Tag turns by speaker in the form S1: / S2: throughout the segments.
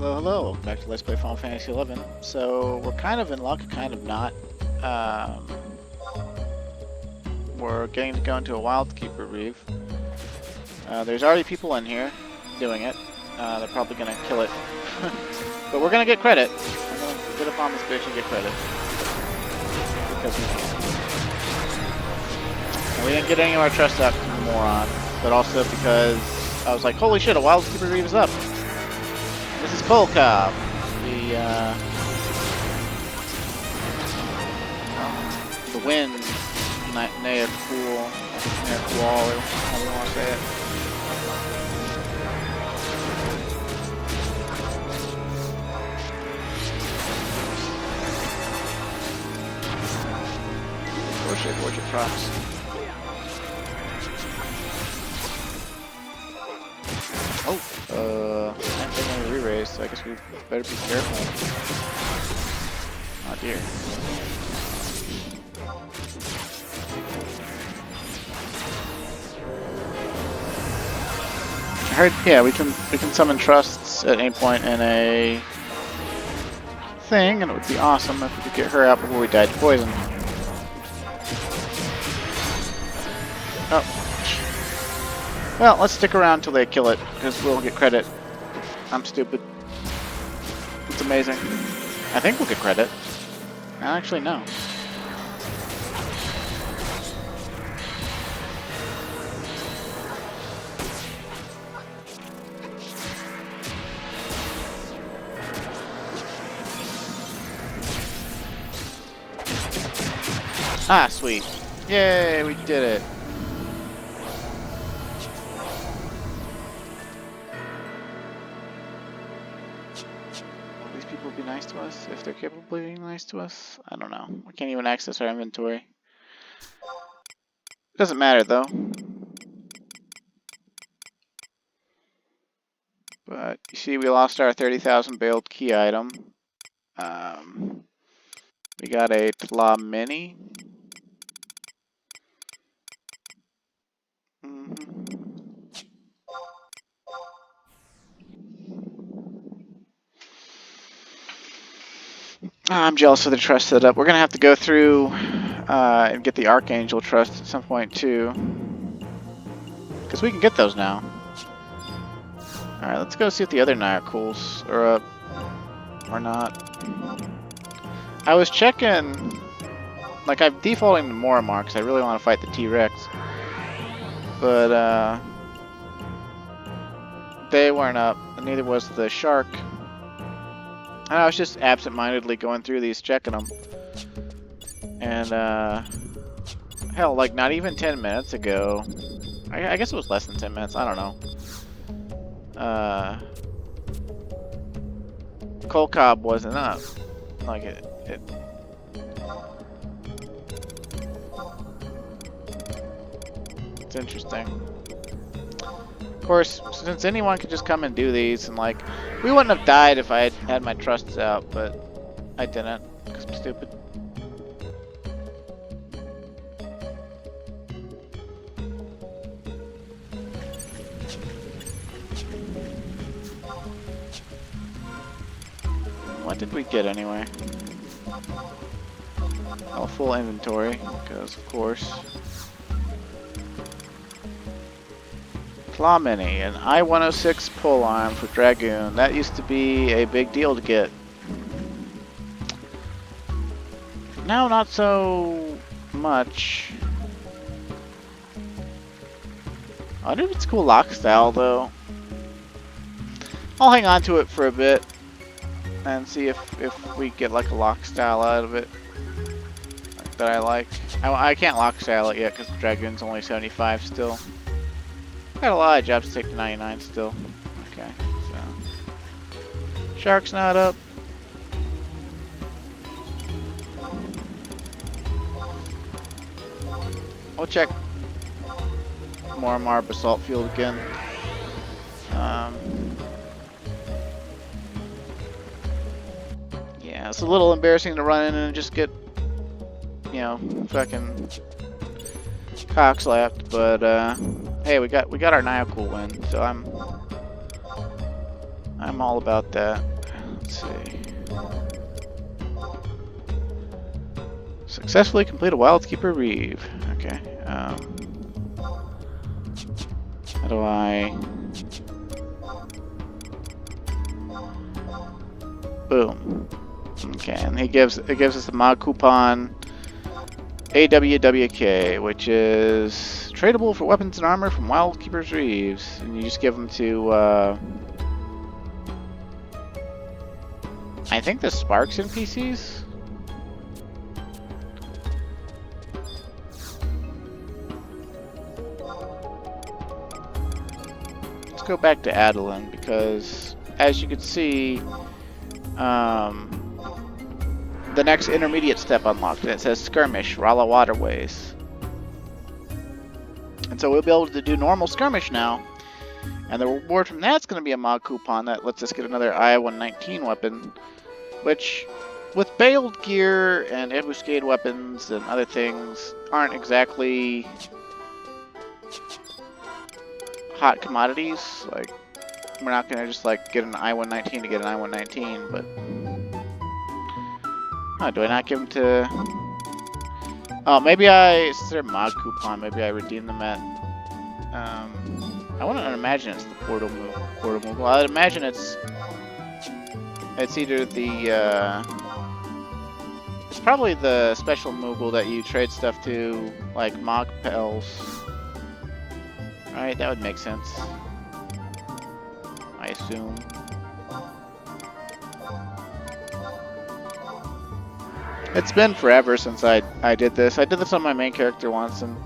S1: Hello, hello. Welcome back to Let's Play Final Fantasy XI. So, we're kind of in luck, kind of not. We're getting to go into a Wildkeeper Reeve. There's already people in here doing it. They're probably going to kill it. But we're going to get credit. We're going to get up on this bitch and get credit. Because we can. And we didn't get any of our trust up, moron. But also because I was like, holy shit, a Wildkeeper Reeve is up. This is Polka, the wind, Naya Cool, or how do you want to say it? Worship props. Can't take any re-raise, so I guess we better be careful. Oh dear. I heard, yeah, we can summon trusts at any point in a thing, and it would be awesome if we could get her out before we died to poison. Oh. Well, let's stick around until they kill it, because we'll get credit. I'm stupid. It's amazing. I think we'll get credit. Actually, no. Ah, sweet. Yay, we did it. Will be nice to us if they're capable of being nice to us. I don't know. We can't even access our inventory. Doesn't matter though. But you see, we lost our 30,000 bailed key item. We got a Tla Mini. I'm jealous of the trust setup. We're gonna have to go through and get the Archangel trust at some point too, because we can get those now. All right, let's go see if the other Nyarkools are up or not. I was checking, like I'm defaulting to Moramar because I really want to fight the T-Rex, but they weren't up, and neither was the Shark. And I was just absent-mindedly going through these, checking them. And, hell, like, not even 10 minutes ago... I guess it was less than 10 minutes, I don't know. Kolkob wasn't up. Like, it's interesting. Of course, since anyone could just come and do these, and like, we wouldn't have died if I had my trusts out, but I didn't, because I'm stupid. What did we get anyway? Oh, full inventory, because of course. Claw Mini, an I-106 pole arm for Dragoon. That used to be a big deal to get. Now not so much. I wonder if it's cool lock style though. I'll hang on to it for a bit and see if we get like a lock style out of it that I like. I can't lock style it yet because Dragoon's only 75 still. Got a lot of jobs to take to 99 still. Okay, so Shark's not up. We'll check Moramar Basalt Field again. Yeah, it's a little embarrassing to run in and just get, you know, fucking cock slapped, but hey, we got our Nyocool win, so I'm all about that. Let's see. Successfully complete a Wildkeeper Reeve. Okay. How do I... Boom. Okay, and it gives us a mod coupon AWWK, which is tradable for weapons and armor from Wildkeeper's Reeves, and you just give them to I think the Sparks NPCs. Let's go back to Adeline because, as you can see, the next intermediate step unlocked, and it says Skirmish, Rala Waterways. And so we'll be able to do normal Skirmish now. And the reward from that's going to be a mod coupon that lets us get another I-119 weapon, which, with bailed gear and ambuscade weapons and other things, aren't exactly hot commodities. Like, we're not going to just like get an I-119 to get an I-119, but... Oh, do I not give them to... Oh, maybe it's their mod coupon. Maybe I redeem them at... I wouldn't imagine it's the portal move. Well, I'd imagine it's either the... It's probably the special Moogle that you trade stuff to, like Mog Pels. Right, that would make sense. I assume. It's been forever since I did this. I did this on my main character once, and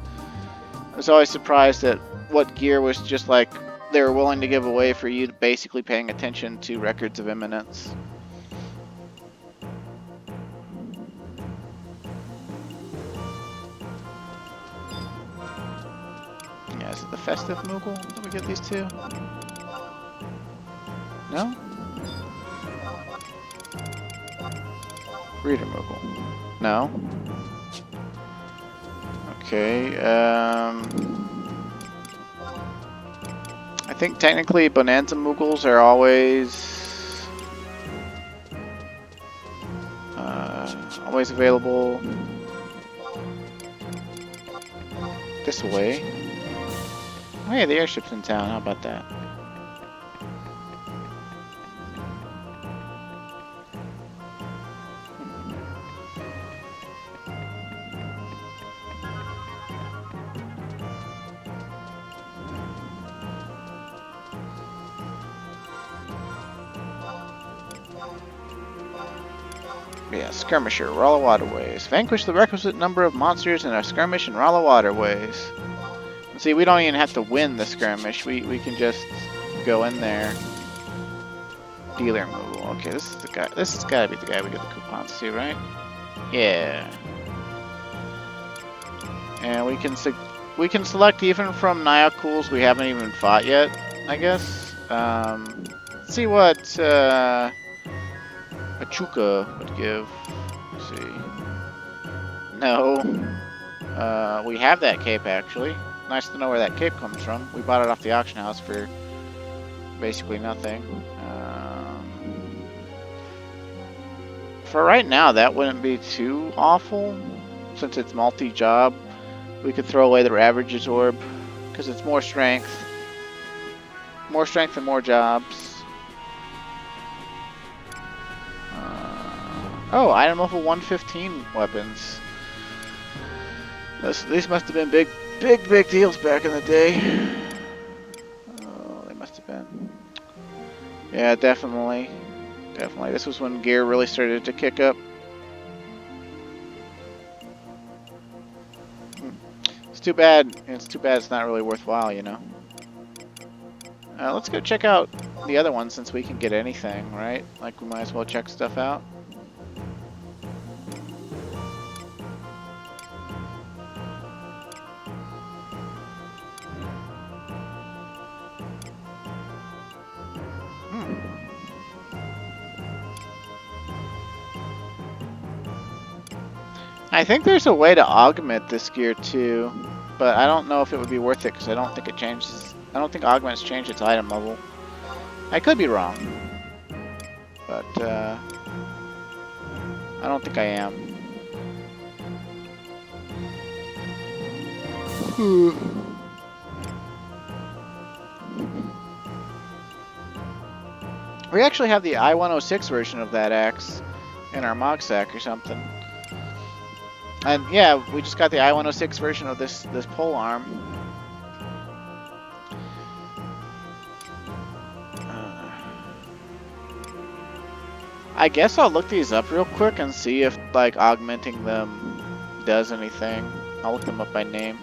S1: I was always surprised at what gear was just like they were willing to give away for you basically paying attention to records of imminence. Yeah, is it the Festive Moogle? Did we get these two? No? Reader Moogle. No. Okay, I think technically Bonanza Moogles are always available this way. Oh yeah, the airship's in town, how about that? Yeah, Skirmisher, Rala Waterways. Vanquish the requisite number of monsters in a skirmish in Rala Waterways. And see, we don't even have to win the skirmish. We can just go in there. Dealer Moogle. Okay, this is the guy. This has got to be the guy we get the coupons to, right? Yeah. And we can select even from Nyakuls we haven't even fought yet, I guess. Let's see what Pachuca would give. Let's see. No. We have that cape actually. Nice to know where that cape comes from. We bought it off the auction house for basically nothing. For right now, that wouldn't be too awful. Since it's multi-job, we could throw away the Ravager's Orb because it's more strength. More strength and more jobs. Oh, item level 115 weapons. These must have been big deals back in the day. Oh, they must have been. Yeah, definitely. Definitely. This was when gear really started to kick up. It's too bad. It's too bad it's not really worthwhile, you know. Let's go check out the other one since we can get anything, right? Like, we might as well check stuff out. I think there's a way to augment this gear too, but I don't know if it would be worth it because I don't think it changes. I don't think augments change its item level. I could be wrong. but I don't think I am. We actually have the I-106 version of that axe in our Mog Sack or something. And yeah, we just got the I-106 version of this pole arm. I guess I'll look these up real quick and see if like augmenting them does anything. I'll look them up by name.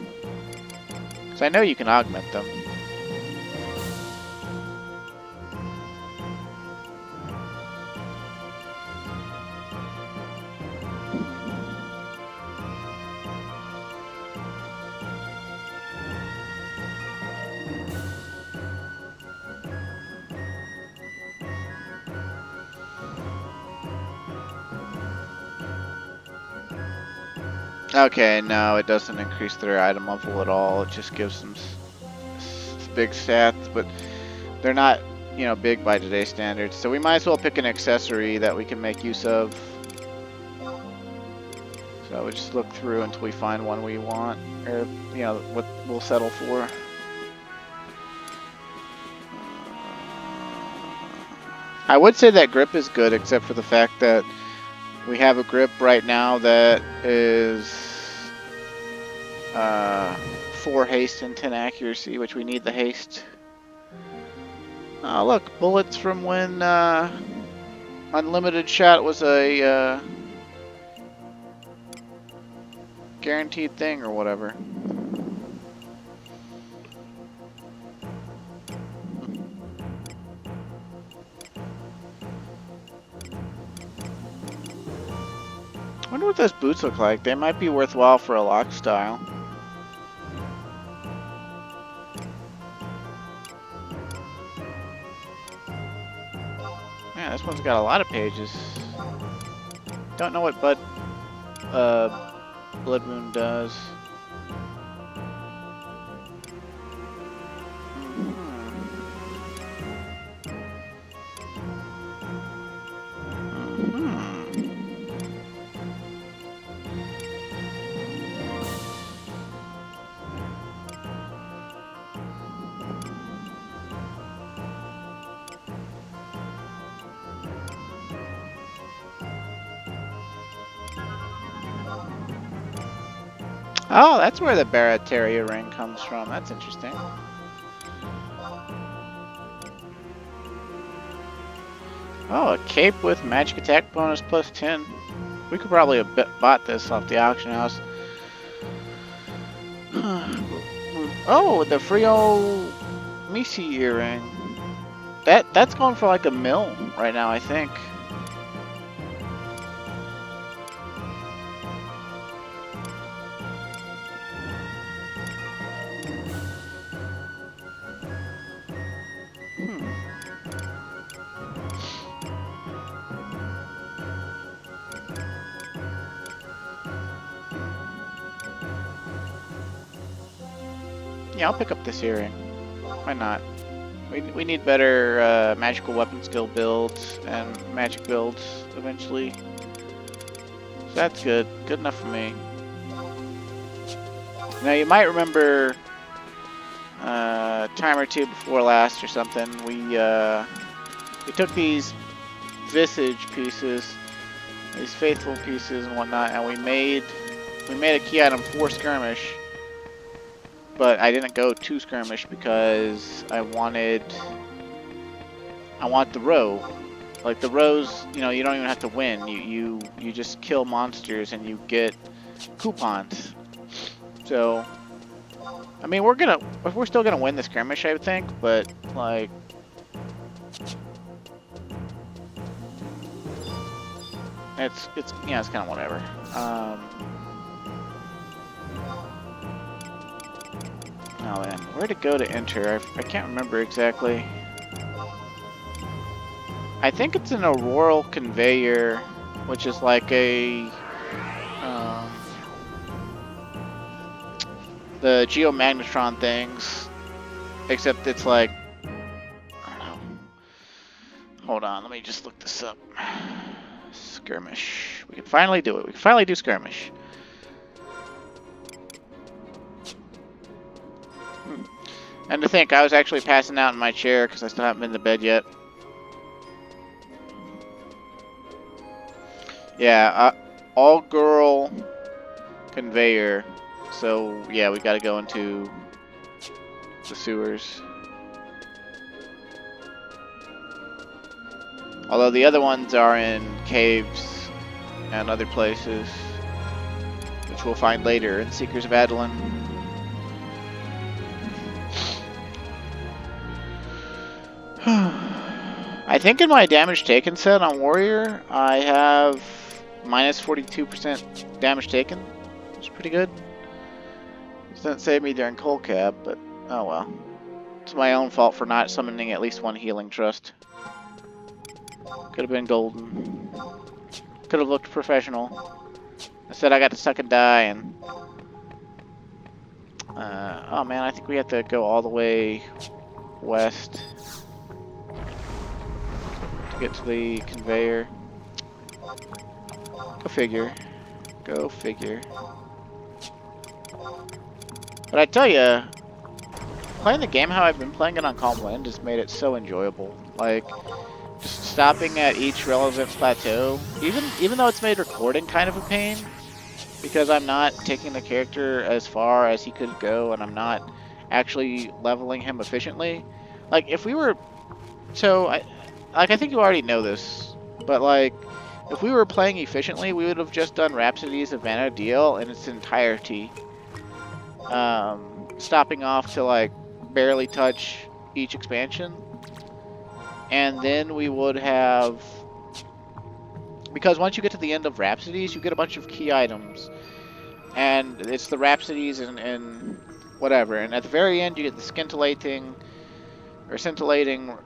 S1: Because I know you can augment them. Okay, no, it doesn't increase their item level at all. It just gives them big stats, but they're not, you know, big by today's standards. So we might as well pick an accessory that we can make use of. So we just look through until we find one we want, or you know, what we'll settle for. I would say that grip is good, except for the fact that we have a grip right now that is 4 haste and 10 accuracy, which we need the haste. Oh, look, bullets from when unlimited shot was a guaranteed thing or whatever. I wonder what those boots look like. They might be worthwhile for a lock style. Man, this one's got a lot of pages. Don't know what Blood Moon does. Oh, that's where the Barataria ring comes from. That's interesting. Oh, a cape with magic attack bonus plus 10. We could probably have bought this off the auction house. Oh, the Frio Misi earring. That's going for like $1 million right now, I think. Yeah, I'll pick up this earring. Why not? We need better magical weapon skill builds and magic builds eventually. So that's good. Good enough for me. Now you might remember a time or two before last or something, we took these visage pieces, these faithful pieces and whatnot, and we made a key item for Skirmish. But I didn't go to Skirmish because I want the row. Like the rows, you know, you don't even have to win. You just kill monsters and you get coupons. So, I mean, we're still gonna win the Skirmish, I would think, but like, it's yeah, it's kind of whatever. Oh man, where to go to enter? I can't remember exactly. I think it's an auroral conveyor, which is like a the geomagnetron things, except it's like, I don't know. Hold on, let me just look this up. Skirmish. We can finally do it. We can finally do skirmish. And to think, I was actually passing out in my chair because I still haven't been to bed yet. Yeah, all girl conveyor. So yeah, we got to go into the sewers. Although the other ones are in caves and other places, which we'll find later in Seekers of Adeline. I think in my damage taken set on Warrior, I have minus 42% damage taken, which is pretty good. It doesn't save me during cold cap, but oh well. It's my own fault for not summoning at least one healing trust. Could have been golden. Could have looked professional. Instead I got to suck and die and... oh man, I think we have to go all the way west to get to the conveyor. Go figure. Go figure. But I tell ya, playing the game how I've been playing it on Calm Blend just made it so enjoyable. Like, just stopping at each relevant plateau, even though it's made recording kind of a pain, because I'm not taking the character as far as he could go, and I'm not actually leveling him efficiently. Like, if we were... So, I think you already know this, but like, if we were playing efficiently, we would have just done Rhapsodies of Vana'diel in its entirety. Stopping off to like barely touch each expansion. And then we would have... Because once you get to the end of Rhapsodies, you get a bunch of key items. And it's the Rhapsodies and whatever. And at the very end, you get the scintillating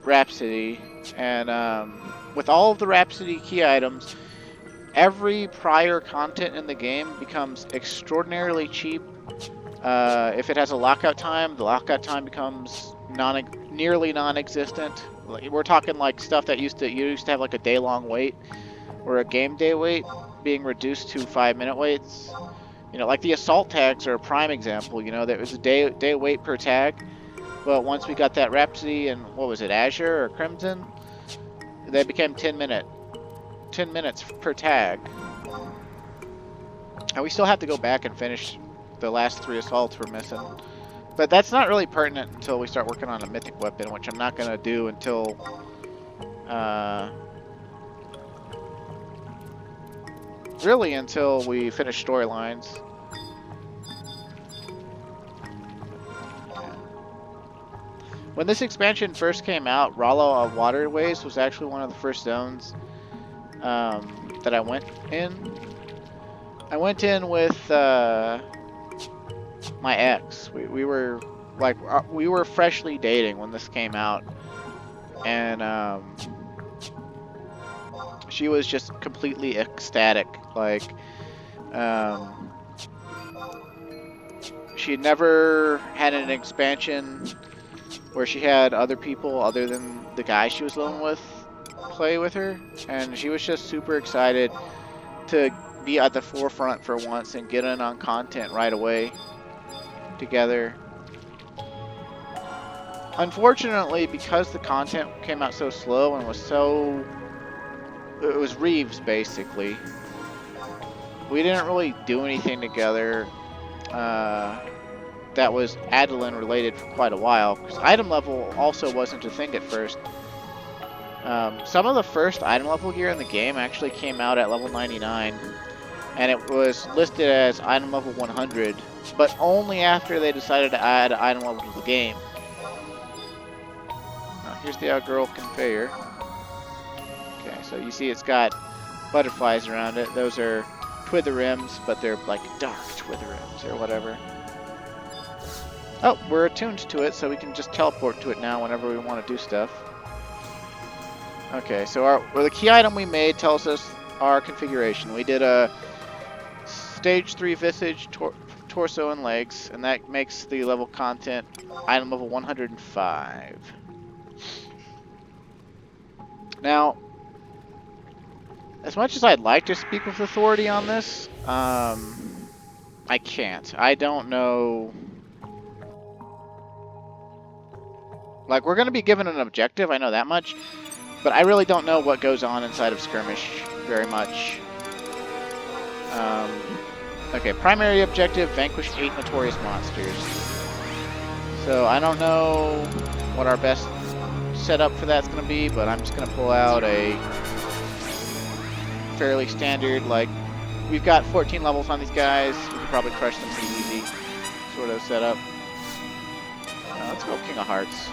S1: Rhapsody. And with all of the Rhapsody key items, every prior content in the game becomes extraordinarily cheap. If it has a lockout time, the lockout time becomes nearly non-existent. We're talking like stuff that you used to have like a day-long wait, or a game day wait being reduced to 5-minute waits. You know, like the assault tags are a prime example. You know, there was a day wait per tag, but once we got that Rhapsody and what was it, Azure or Crimson, they became 10 minutes per tag. And we still have to go back and finish the last 3 assaults we're missing. But that's not really pertinent until we start working on a mythic weapon, which I'm not going to do until... really until we finish storylines. When this expansion first came out, Rala of Waterways was actually one of the first zones that I went in. I went in with my ex. We were like we were freshly dating when this came out, and she was just completely ecstatic. Like, she had never had an expansion where she had other people other than the guy she was living with play with her, and she was just super excited to be at the forefront for once and get in on content right away together. Unfortunately, because the content came out so slow and was so... It was Reeves, basically. We didn't really do anything together that was Adeline related for quite a while, because item level also wasn't a thing at first. Some of the first item level gear in the game actually came out at level 99, and it was listed as item level 100, but only after they decided to add item level to the game. Now, here's the outgirl conveyor. Okay, so you see it's got butterflies around it. Those are Twitherims, but they're like dark Twitherims or whatever. Oh, we're attuned to it, so we can just teleport to it now whenever we want to do stuff. Okay, so the key item we made tells us our configuration. We did a stage 3 visage, torso, and legs, and that makes the level content item level 105. Now, as much as I'd like to speak with authority on this, I can't. I don't know. Like, we're going to be given an objective, I know that much, but I really don't know what goes on inside of Skirmish very much. Okay, primary objective, vanquish 8 notorious monsters. So I don't know what our best setup for that's going to be, but I'm just going to pull out a fairly standard, like, we've got 14 levels on these guys, we can probably crush them pretty easy sort of setup. Let's go King of Hearts.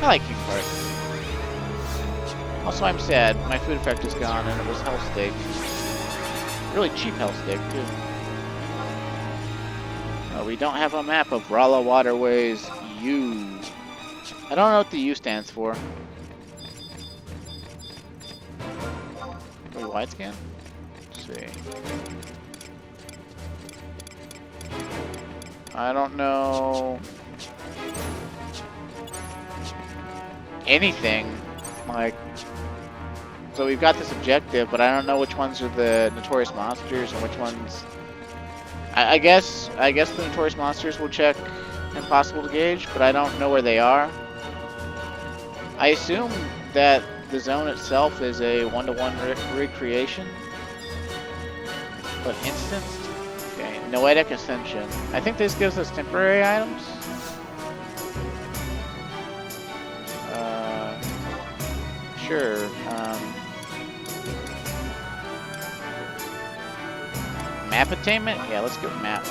S1: I like King of Hearts. Also, I'm sad. My food effect is gone, and it was Hell Steak. Really cheap Hell Steak, too. We don't have a map of Rala Waterways U. I don't know what the U stands for. Wait, wide scan? Let's see. I don't know anything. Like, so we've got this objective, but I don't know which ones are the notorious monsters and which ones. I guess the notorious monsters will check impossible to gauge, but I don't know where they are. I assume that the zone itself is a 1-to-1 recreation, but instanced. Okay, Noetic Ascension. I think this gives us temporary items. Sure. Map attainment? Yeah, let's go map.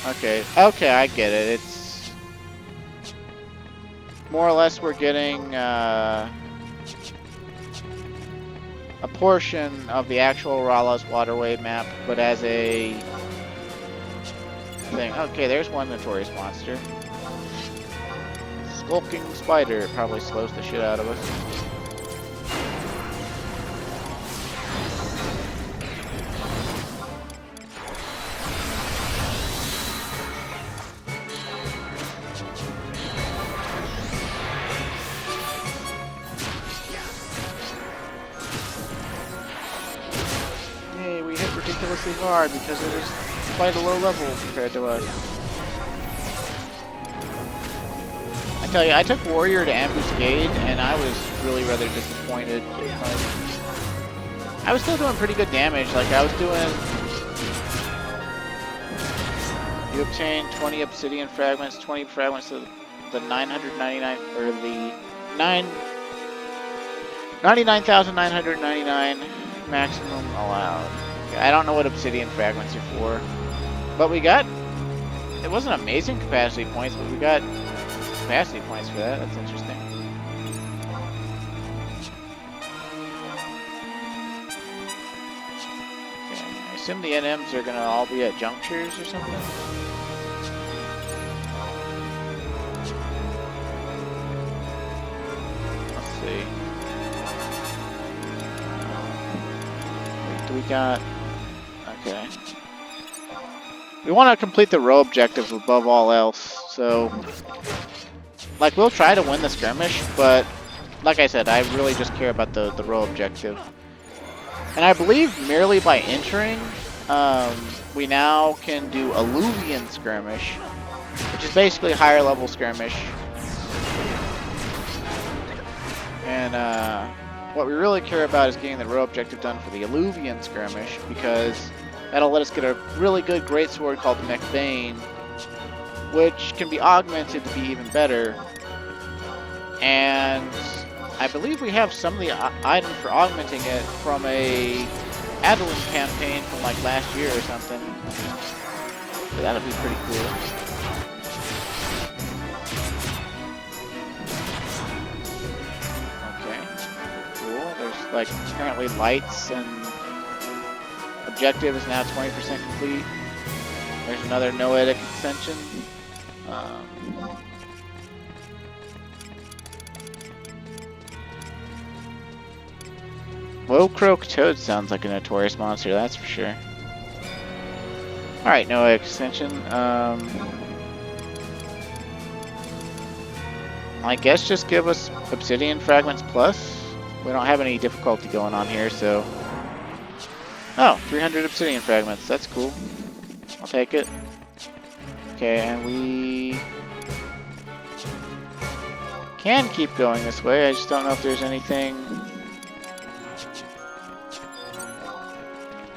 S1: Okay, I get it. It's more or less we're getting a portion of the actual Rala's waterway map, but as a thing. Okay, there's one notorious monster. Skulking spider probably slows the shit out of us. Hey, we hit ridiculously hard because it is quite a low level compared to us. I tell you, I took Warrior to Ambuscade, and I was really rather disappointed. I was still doing pretty good damage. Like, I was doing... You obtain 20 obsidian fragments, 20 fragments of the 999, or the 99,999 maximum allowed. Okay, I don't know what obsidian fragments are for, but we got... It wasn't amazing capacity points, but we got capacity points for that. That's interesting. Okay, I assume the NMs are gonna all be at junctures or something. Let's see. Wait, do we got? Okay. We want to complete the row objectives above all else, so. Like, we'll try to win the skirmish, but like I said, I really just care about the row objective. And I believe merely by entering, we now can do Alluvion Skirmish, which is basically higher level skirmish. And what we really care about is getting the row objective done for the Alluvion Skirmish, because that'll let us get a really good greatsword called the McBain, which can be augmented to be even better. And I believe we have some of the items for augmenting it from a Adeline campaign from like last year or something. So that'll be pretty cool. Okay, cool. There's like currently lights, and objective is now 20% complete. There's another Noetic Ascension. Low-croak toad sounds like a notorious monster, that's for sure. Alright, Noetic Ascension. I guess just give us obsidian fragments plus. We don't have any difficulty going on here, so... Oh, 300 obsidian fragments. That's cool. I'll take it. Okay, and we... can keep going this way. I just don't know if there's anything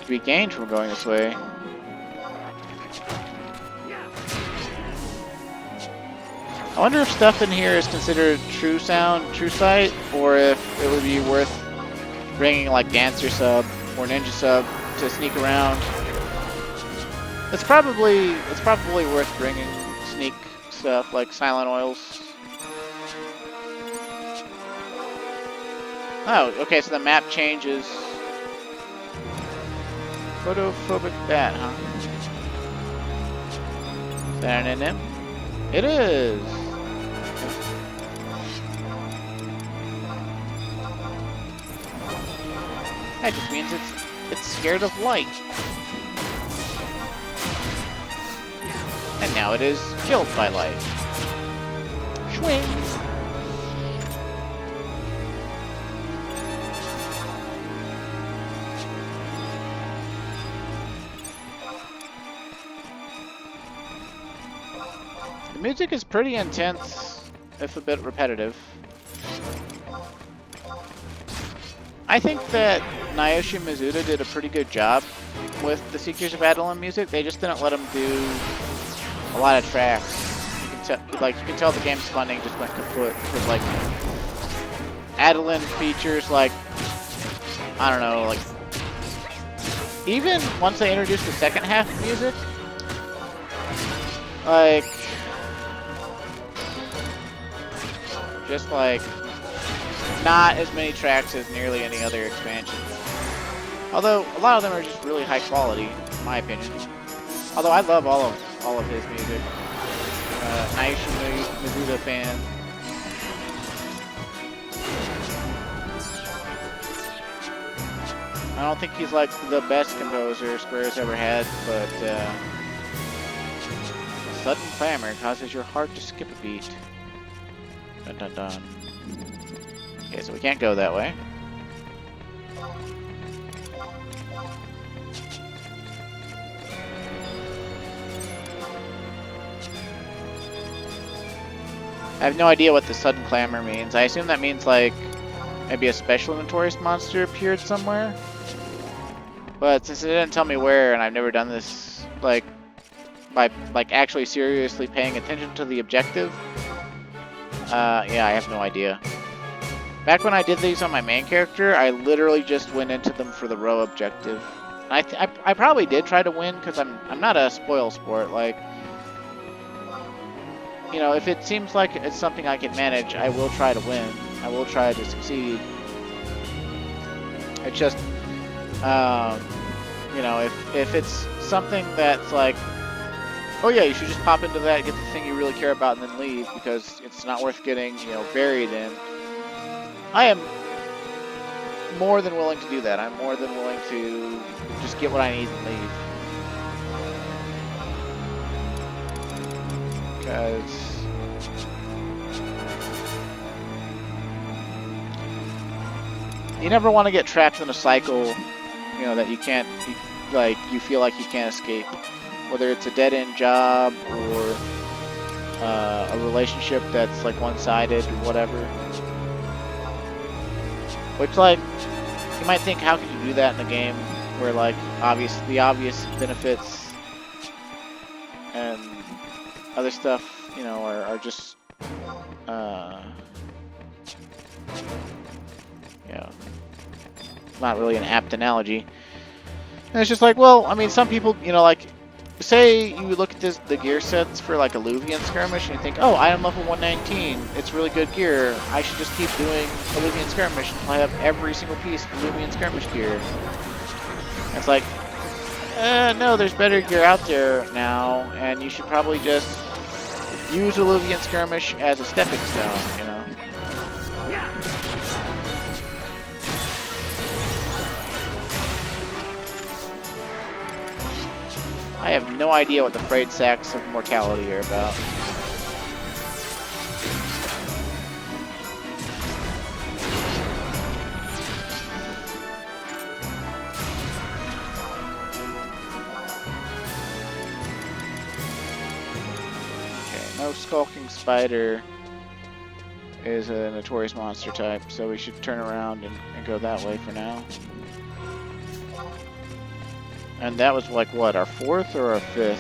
S1: to be gained from going this way. I wonder if stuff in here is considered true sound, true sight, or if it would be worth bringing like Dancer Sub or Ninja Sub to sneak around. It's probably worth bringing sneak stuff like Silent Oils. Oh, okay, so the map changes. Photophobic bat, huh? Is that an NM? It is! That just means it's scared of light. And now it is killed by light. Swing! The music is pretty intense, if a bit repetitive. I think that Naoshi Mizuta did a pretty good job with the Seekers of Adeline music. They just didn't let him do a lot of tracks. You can tell the game's funding just went kaput because like Adeline features like I don't know, like even once they introduced the second half of music, like just like not as many tracks as nearly any other expansion. Although a lot of them are just really high quality, in my opinion. Although I love all of his music. Naoshi Mizuta fan. I don't think he's like the best composer Square's ever had, but sudden clamor causes your heart to skip a beat. Dun dun dun. Okay, so we can't go that way. I have no idea what the sudden clamor means. I assume that means like maybe a special notorious monster appeared somewhere. But since it didn't tell me where, and I've never done this like by like actually seriously paying attention to the objective, yeah, I have no idea. Back when I did these on my main character, I literally just went into them for the row objective. I probably did try to win because I'm not a spoil sport. Like, you know, if it seems like it's something I can manage, I will try to win. I will try to succeed. It's just, you know, if it's something that's like, oh yeah, you should just pop into that, get the thing you really care about, and then leave because it's not worth getting, you know, buried in. I am more than willing to do that. I'm more than willing to just get what I need and leave. Because you never want to get trapped in a cycle, you know, that you can't, you feel like you can't escape. Whether it's a dead-end job or a relationship that's like one-sided or whatever. Which, like, you might think, how could you do that in a game where, like, the obvious benefits and other stuff, you know, are just, you know, not really an apt analogy. And it's just like, well, I mean, some people, you know, like, say you look at the gear sets for like Alluvion Skirmish and you think, oh, I am level 119, it's really good gear, I should just keep doing Alluvion Skirmish until I have every single piece of Alluvion Skirmish gear. And it's like, no, there's better gear out there now, and you should probably just use Alluvion Skirmish as a stepping stone, you know? I have no idea what the frayed sacks of mortality are about. No skulking spider is a notorious monster type, so we should turn around and go that way for now. And that was like what, our 4th or our 5th?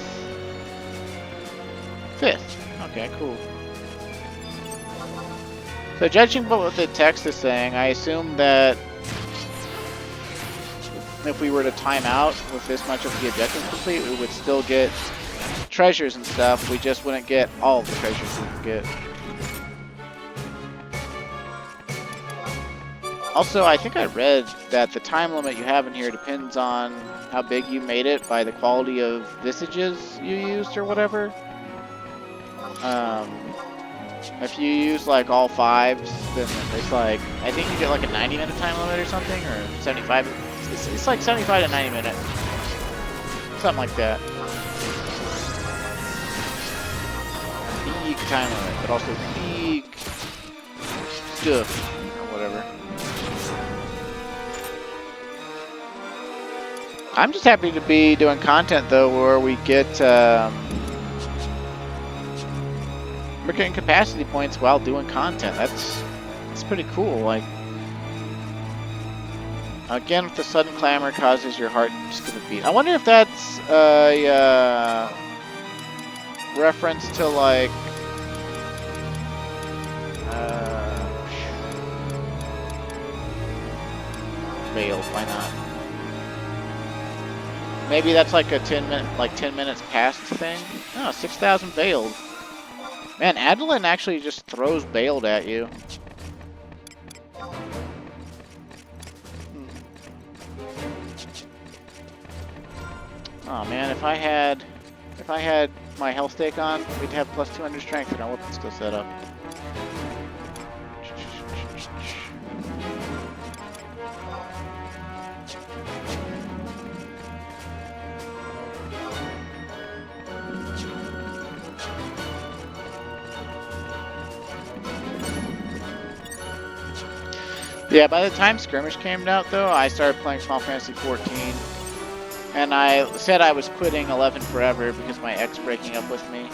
S1: 5th. Okay, cool. So judging by what the text is saying, I assume that if we were to time out with this much of the objectives complete, we would still get treasures and stuff. We just wouldn't get all of the treasures we could get. Also, I think I read that the time limit you have in here depends on how big you made it by the quality of visages you used or whatever. If you use like all 5s, then it's like, I think you get like a 90-minute time limit or something, or 75. It's like 75 to 90 minutes. Something like that. Big time limit, but also big stuff, or whatever. I'm just happy to be doing content though, where we get we're getting capacity points while doing content. That's pretty cool. Like, again, if the sudden clamor causes your heart just to beat. I wonder if that's a reference to like Veiled. Why not? Maybe that's like a 10 minutes past thing. Oh, 6,000 Veiled. Man, Adeline actually just throws Veiled at you. Oh man, if I had my health stake on, we'd have plus 200 strength and our weapon's still set up. Yeah, by the time Skirmish came out, though, I started playing Final Fantasy 14. And I said I was quitting 11 forever because my ex breaking up with me,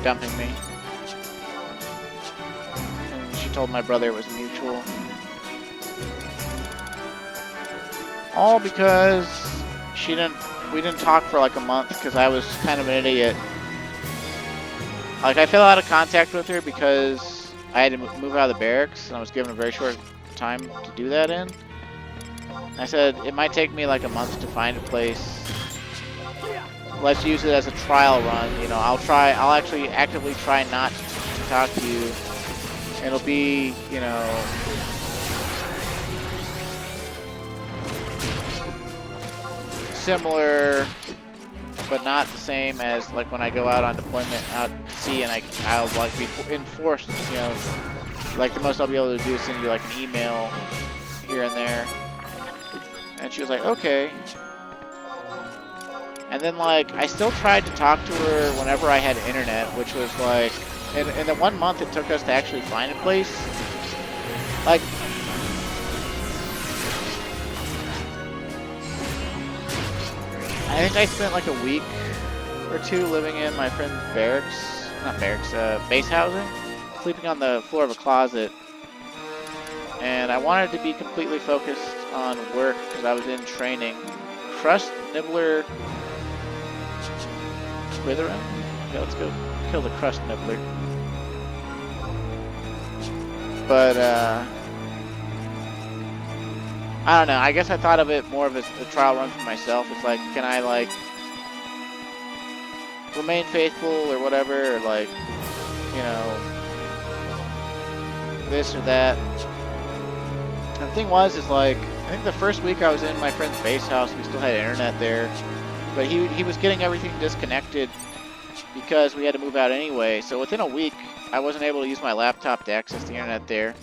S1: dumping me. And she told my brother it was mutual. All because we didn't talk for like a month because I was kind of an idiot. Like, I fell out of contact with her because I had to move out of the barracks and I was given a very short time to do that in. I said it might take me like a month to find a place. Let's use it as a trial run. You know, I'll actually actively try not to talk to you. It'll be, you know, similar but not the same as like when I go out on deployment out at sea and I'll like be enforced, you know, like the most I'll be able to do is send you like an email here and there. And she was like, okay. And then like I still tried to talk to her whenever I had internet, which was like in the 1 month it took us to actually find a place. Like I think I spent like a week or two living in my friend's base housing, sleeping on the floor of a closet. And I wanted to be completely focused on work because I was in training. Crust Nibbler Witherum? Okay, let's go kill the Crust Nibbler. But, I don't know, I guess I thought of it more of as a trial run for myself. It's like, can I, like, remain faithful or whatever, or, like, you know, this or that. And the thing was, is like, I think the first week I was in my friend's base house, we still had internet there, but he was getting everything disconnected because we had to move out anyway. So within a week, I wasn't able to use my laptop to access the internet there.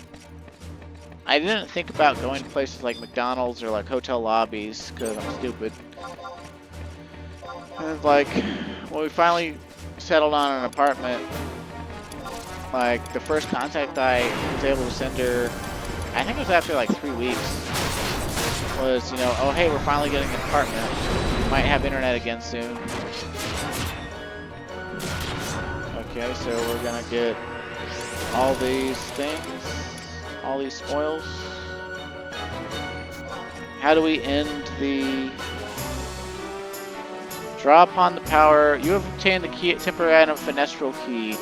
S1: I didn't think about going to places like McDonald's or like hotel lobbies because I'm stupid. And like, when we finally settled on an apartment, like the first contact I was able to send her, I think it was after like 3 weeks, was, you know, oh hey, we're finally getting an apartment. We might have internet again soon. Okay, so we're gonna get all these things, all these spoils. How do we end the... Draw upon the power. You have obtained the key, temporary item Fenestral Key.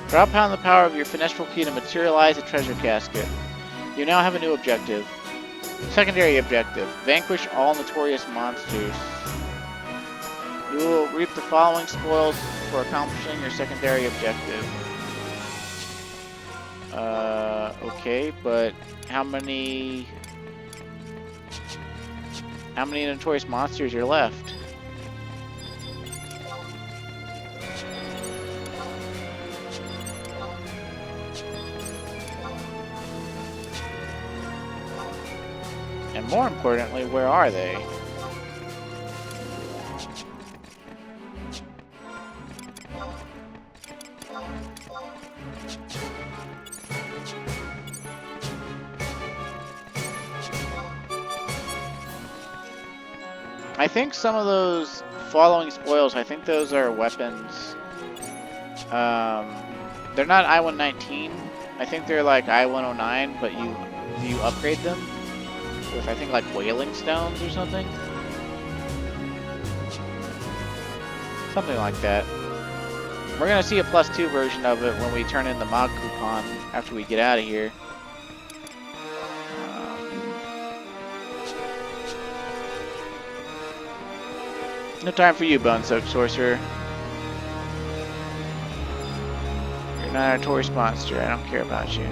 S1: Draw upon the power of your Fenestral Key to materialize a treasure casket. You now have a new objective. Secondary objective. Vanquish all notorious monsters. You will reap the following spoils for accomplishing your secondary objective. Okay, but how many notorious monsters are left? And more importantly, where are they? I think some of those following spoils, I think those are weapons. They're not I-119. I think they're like I-109, but you upgrade them with, I think, like whaling stones or something. Something like that. We're gonna see a +2 version of it when we turn in the mod coupon after we get out of here. No time for you, Bone-Soaked Sorcerer. You're not a tourist monster. I don't care about you.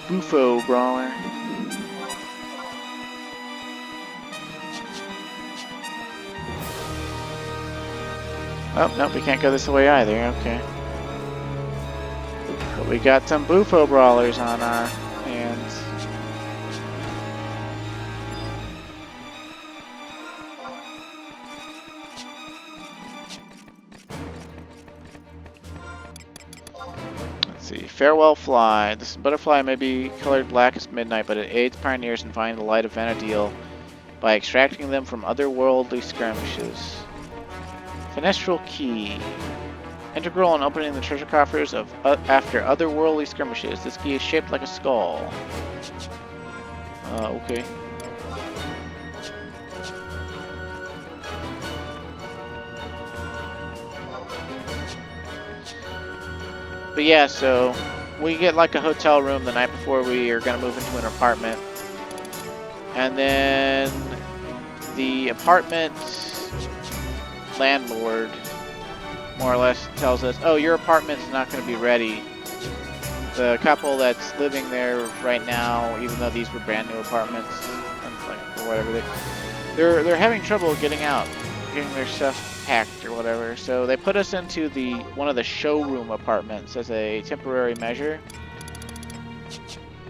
S1: Bufo Brawler. Oh, nope, we can't go this way either. Okay. But we got some Bufo Brawlers on our hands. Farewell Fly. This butterfly may be colored black as midnight, but it aids pioneers in finding the light of Vana'diel by extracting them from otherworldly skirmishes. Fenestral Key. Integral in opening the treasure coffers of after otherworldly skirmishes. This key is shaped like a skull. Okay. But yeah, so we get like a hotel room the night before we are going to move into an apartment. And then the apartment landlord more or less tells us, oh, your apartment's not going to be ready. The couple that's living there right now, even though these were brand new apartments, and like, or whatever, they're having trouble getting out, getting their stuff packed or whatever. So they put us into one of the showroom apartments as a temporary measure.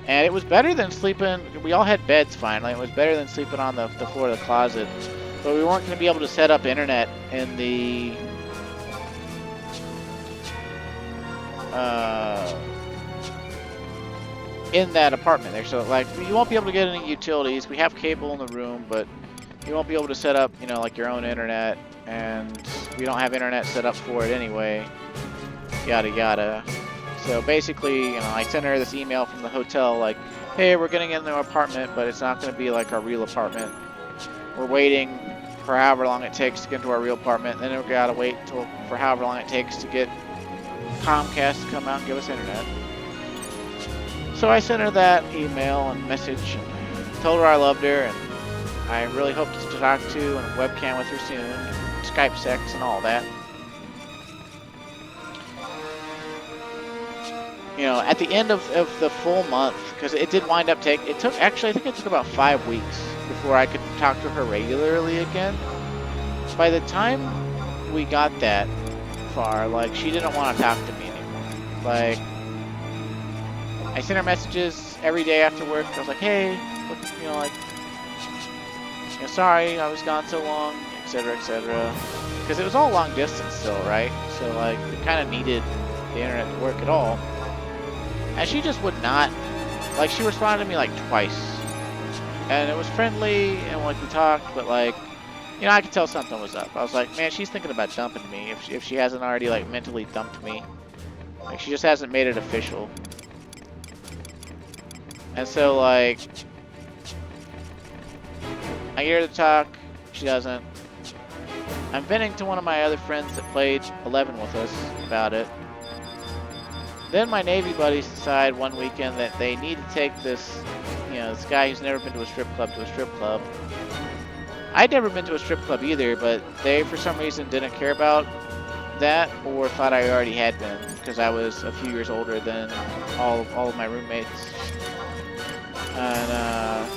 S1: And it was better than sleeping. We all had beds finally. It was better than sleeping on the floor of the closet. But we weren't going to be able to set up internet in the in that apartment there. So like you won't be able to get any utilities. We have cable in the room, but you won't be able to set up, you know, like your own internet, and we don't have internet set up for it anyway. Yada yada. So basically, you know, I sent her this email from the hotel like, hey, we're getting in the apartment, but it's not going to be like our real apartment. We're waiting for however long it takes to get into our real apartment, and then we've got to wait for however long it takes to get Comcast to come out and give us internet. So I sent her that email and message and told her I loved her, and I really hope to talk to and webcam with her soon, and Skype sex and all that. You know, at the end of the full month, because it did wind up actually I think it took about 5 weeks before I could talk to her regularly again. By the time we got that far, like, she didn't want to talk to me anymore. Like, I sent her messages every day after work. I was like, hey, you know, like, you know, sorry I was gone so long, etc., etc. Because it was all long distance still, right? So, like, we kind of needed the internet to work at all. And she just would not, like, she responded to me like twice. And it was friendly, and like we talked, but like, You know, I could tell something was up. I was like, man, she's thinking about dumping me if she hasn't already, like, mentally dumped me. Like, she just hasn't made it official. And so, like, I get her to talk. She doesn't. I'm venting to one of my other friends that played 11 with us about it. Then my Navy buddies decide one weekend that they need to take this, you know, this guy who's never been to a strip club to a strip club. I'd never been to a strip club either, but they, for some reason, didn't care about that or thought I already had been because I was a few years older than all of my roommates. And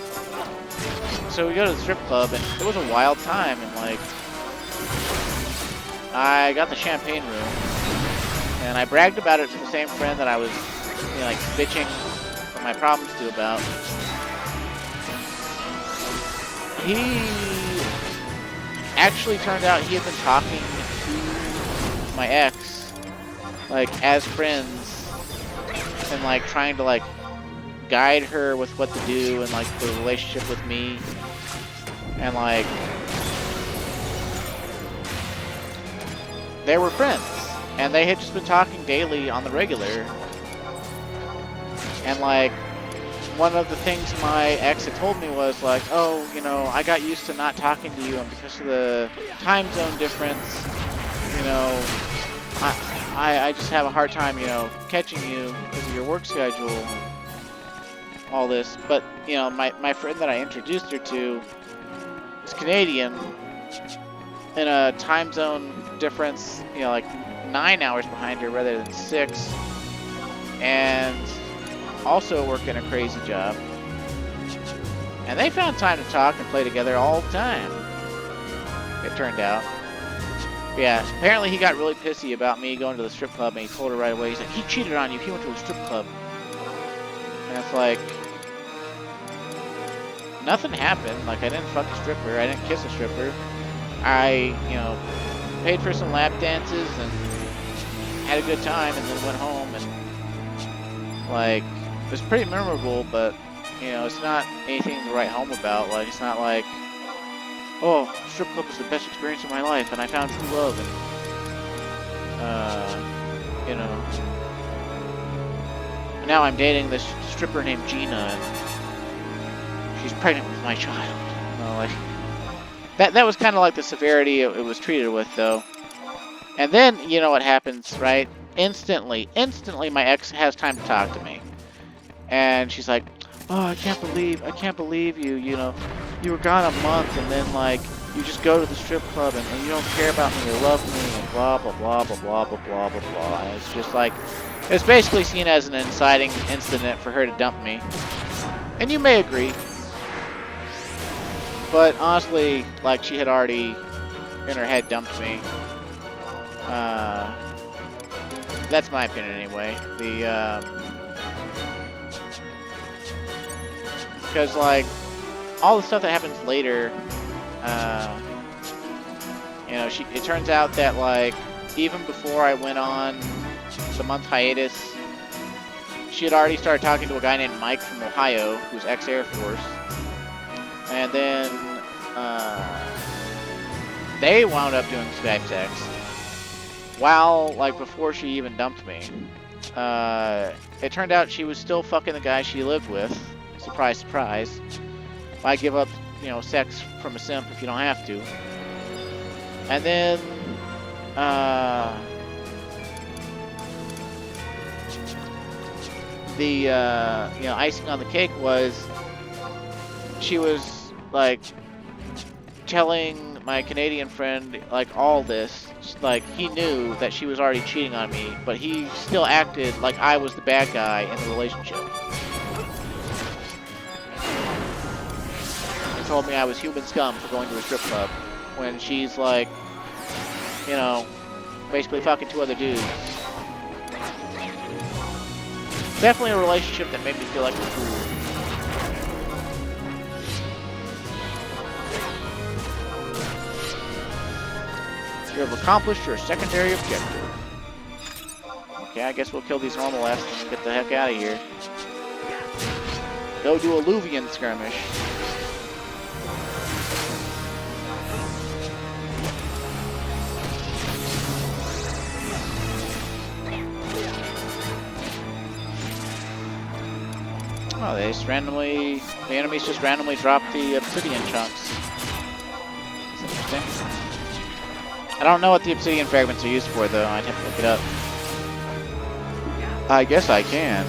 S1: so we go to the strip club, and it was a wild time, and like, I got the champagne room, and I bragged about it to the same friend that I was, you know, like, bitching for my problems to about. He actually turned out he had been talking to my ex, like, as friends, and like trying to like guide her with what to do and like the relationship with me, and like they were friends, and they had just been talking daily on the regular, and like one of the things my ex had told me was like, oh, you know, I got used to not talking to you, and because of the time zone difference, you know, I just have a hard time, you know, catching you because of your work schedule, all this. But, you know, my friend that I introduced her to is Canadian, in a time zone difference, you know, like 9 hours behind her rather than 6, and also working a crazy job. And they found time to talk and play together all the time, it turned out. But yeah, apparently he got really pissy about me going to the strip club, and he told her right away, he's like, he cheated on you, he went to a strip club. And it's like, nothing happened. Like, I didn't fuck a stripper, I didn't kiss a stripper. I, you know, paid for some lap dances and had a good time, and then went home, and like, it was pretty memorable, but, you know, it's not anything to write home about. Like, it's not like, oh, strip club was the best experience of my life, and I found true love, and, you know. And now I'm dating this stripper named Gina, and she's pregnant with my child. You know, like, that was kind of like the severity it was treated with, though. And then, you know what happens, right? Instantly, my ex has time to talk to me. And she's like, oh, I can't believe you, you know, you were gone a month, and then, like, you just go to the strip club, and you don't care about me or love me, and blah, blah, blah, blah, blah, blah, blah, blah, blah. And it's just like, it's basically seen as an inciting incident for her to dump me. And you may agree. But honestly, like, she had already, in her head, dumped me. That's my opinion anyway. Because, like, all the stuff that happens later, you know, it turns out that, like, even before I went on the month hiatus, she had already started talking to a guy named Mike from Ohio, who's ex-Air Force. And then, they wound up doing Skype sex. While, like, before she even dumped me. It turned out she was still fucking the guy she lived with. Surprise, surprise. Why give up, you know, sex from a simp if you don't have to? And then, you know, icing on the cake was she was, like, telling my Canadian friend, like, all this. Like, he knew that she was already cheating on me, but he still acted like I was the bad guy in the relationship. Told me I was human scum for going to a strip club, when she's like, you know, basically fucking 2 other dudes. Definitely a relationship that made me feel like a fool. You have accomplished your secondary objective. Okay, I guess we'll kill these normal asses and get the heck out of here. Go do Alluvion Skirmish. Oh, they just randomly... The enemies just randomly drop the obsidian chunks. That's interesting. I don't know what the obsidian fragments are used for, though. I'd have to look it up. I guess I can.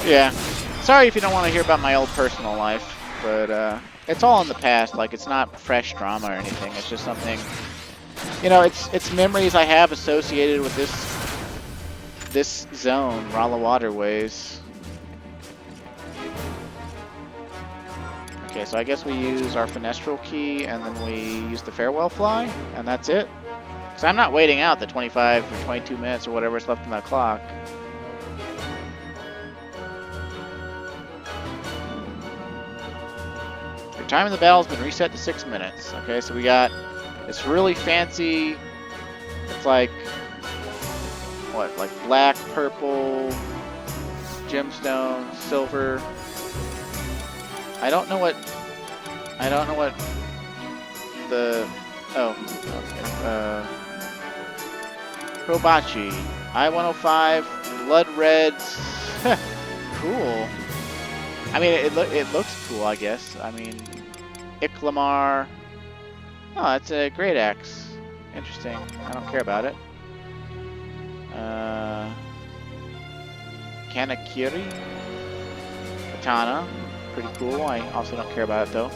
S1: Yeah. Sorry if you don't want to hear about my old personal life, but it's all in the past. Like, it's not fresh drama or anything. It's just something, you know, it's memories I have associated with this zone, Rala Waterways. Okay, so I guess we use our Finestral key, and then we use the Farewell Fly, and that's it. Because I'm not waiting out the 25 or 22 minutes or whatever's left on that clock. Your time in the battle has been reset to 6 minutes. Okay, so we got this really fancy, it's like, what, like black, purple, gemstone, silver. I don't know what the, oh, okay, Probachi, I-105, blood reds, cool. I mean, it looks cool, I guess. I mean, Iklamar, oh, that's a great axe, interesting, I don't care about it. Kanakiri, Katana, pretty cool. I also don't care about it though.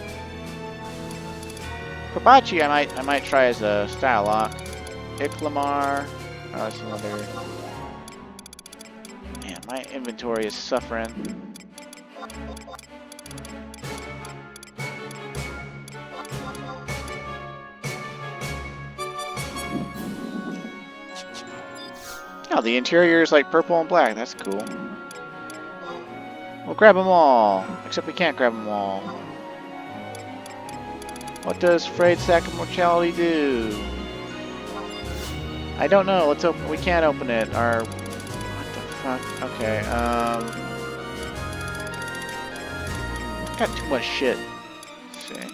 S1: Probachi, I might try as a style lock. Iklamar, oh, that's another. Man, my inventory is suffering. Oh, the interior is like purple and black. That's cool. We'll grab them all. Except we can't grab them all. What does Frayed Sack of Mortality do? I don't know. Let's open. We can't open it. Our... What the fuck? Okay, got too much shit. Let's see.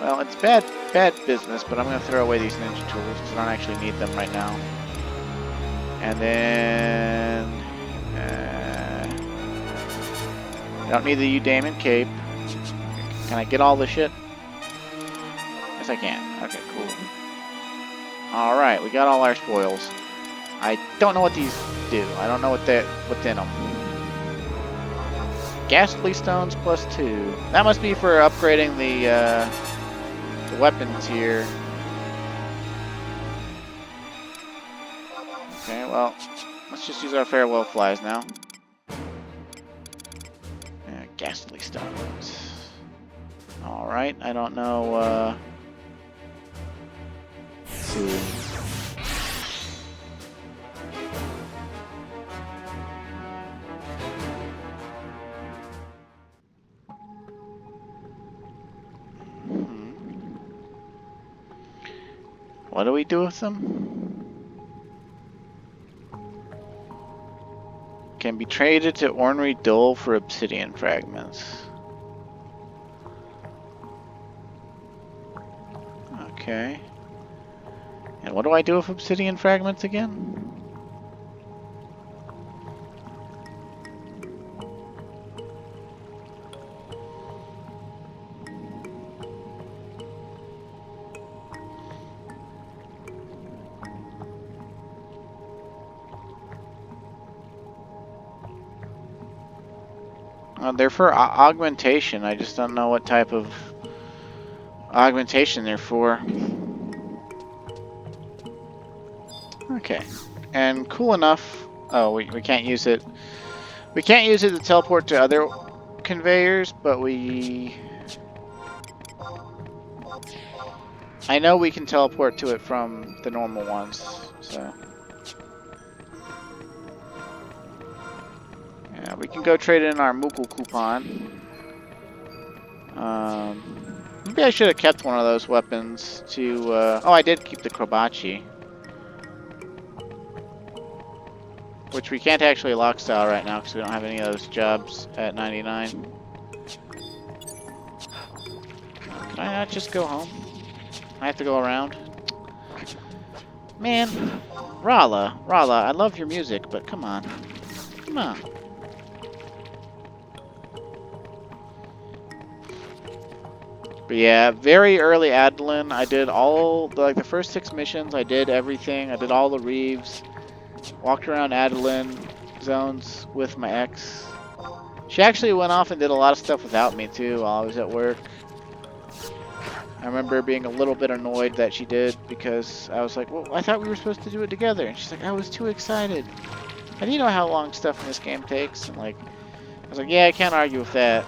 S1: Well, it's bad business, but I'm going to throw away these ninja tools because I don't actually need them right now. And then... I don't need the Udamant cape. Can I get all the shit? Yes, I can. Okay, cool. Alright, we got all our spoils. I don't know what these do. I don't know what's in them. Ghastly Stones +2. That must be for upgrading the weapons here. Okay, well, let's just use our Farewell Flies now. Ghastly Stones. Alright, I don't know, What do we do with them? Can be traded to Ornery Dole for obsidian fragments. Okay. And what do I do with obsidian fragments again? They're for augmentation. I just don't know what type of augmentation they're for. Okay. And cool enough. Oh, we can't use it. We can't use it to teleport to other conveyors, but I know we can teleport to it from the normal ones, so... Yeah, we can go trade in our Moogle coupon. Maybe I should have kept one of those weapons to... oh, I did keep the Krobachi. Which we can't actually lock style right now because we don't have any of those jobs at 99. I not just go home? I have to go around. Man, Rala, I love your music, but come on. Come on. But yeah, very early Adeline. I did all, like the first 6 missions, I did everything. I did all the Reeves. Walked around Adeline zones with my ex. She actually went off and did a lot of stuff without me too while I was at work. I remember being a little bit annoyed that she did because I was like, well, I thought we were supposed to do it together. And she's like, I was too excited. And you know how long stuff in this game takes? And like, I was like, yeah, I can't argue with that.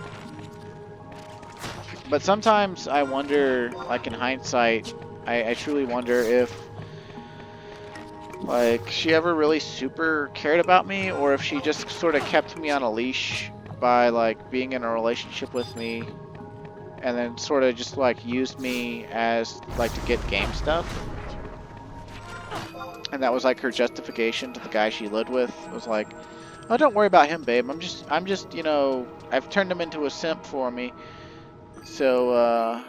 S1: But sometimes I wonder, like in hindsight, I truly wonder if like she ever really super cared about me, or if she just sort of kept me on a leash by like being in a relationship with me, and then sort of just like used me as like to get game stuff. And that was like her justification to the guy she lived with. It was like, oh, don't worry about him, babe. I'm just, you know, I've turned him into a simp for me. So,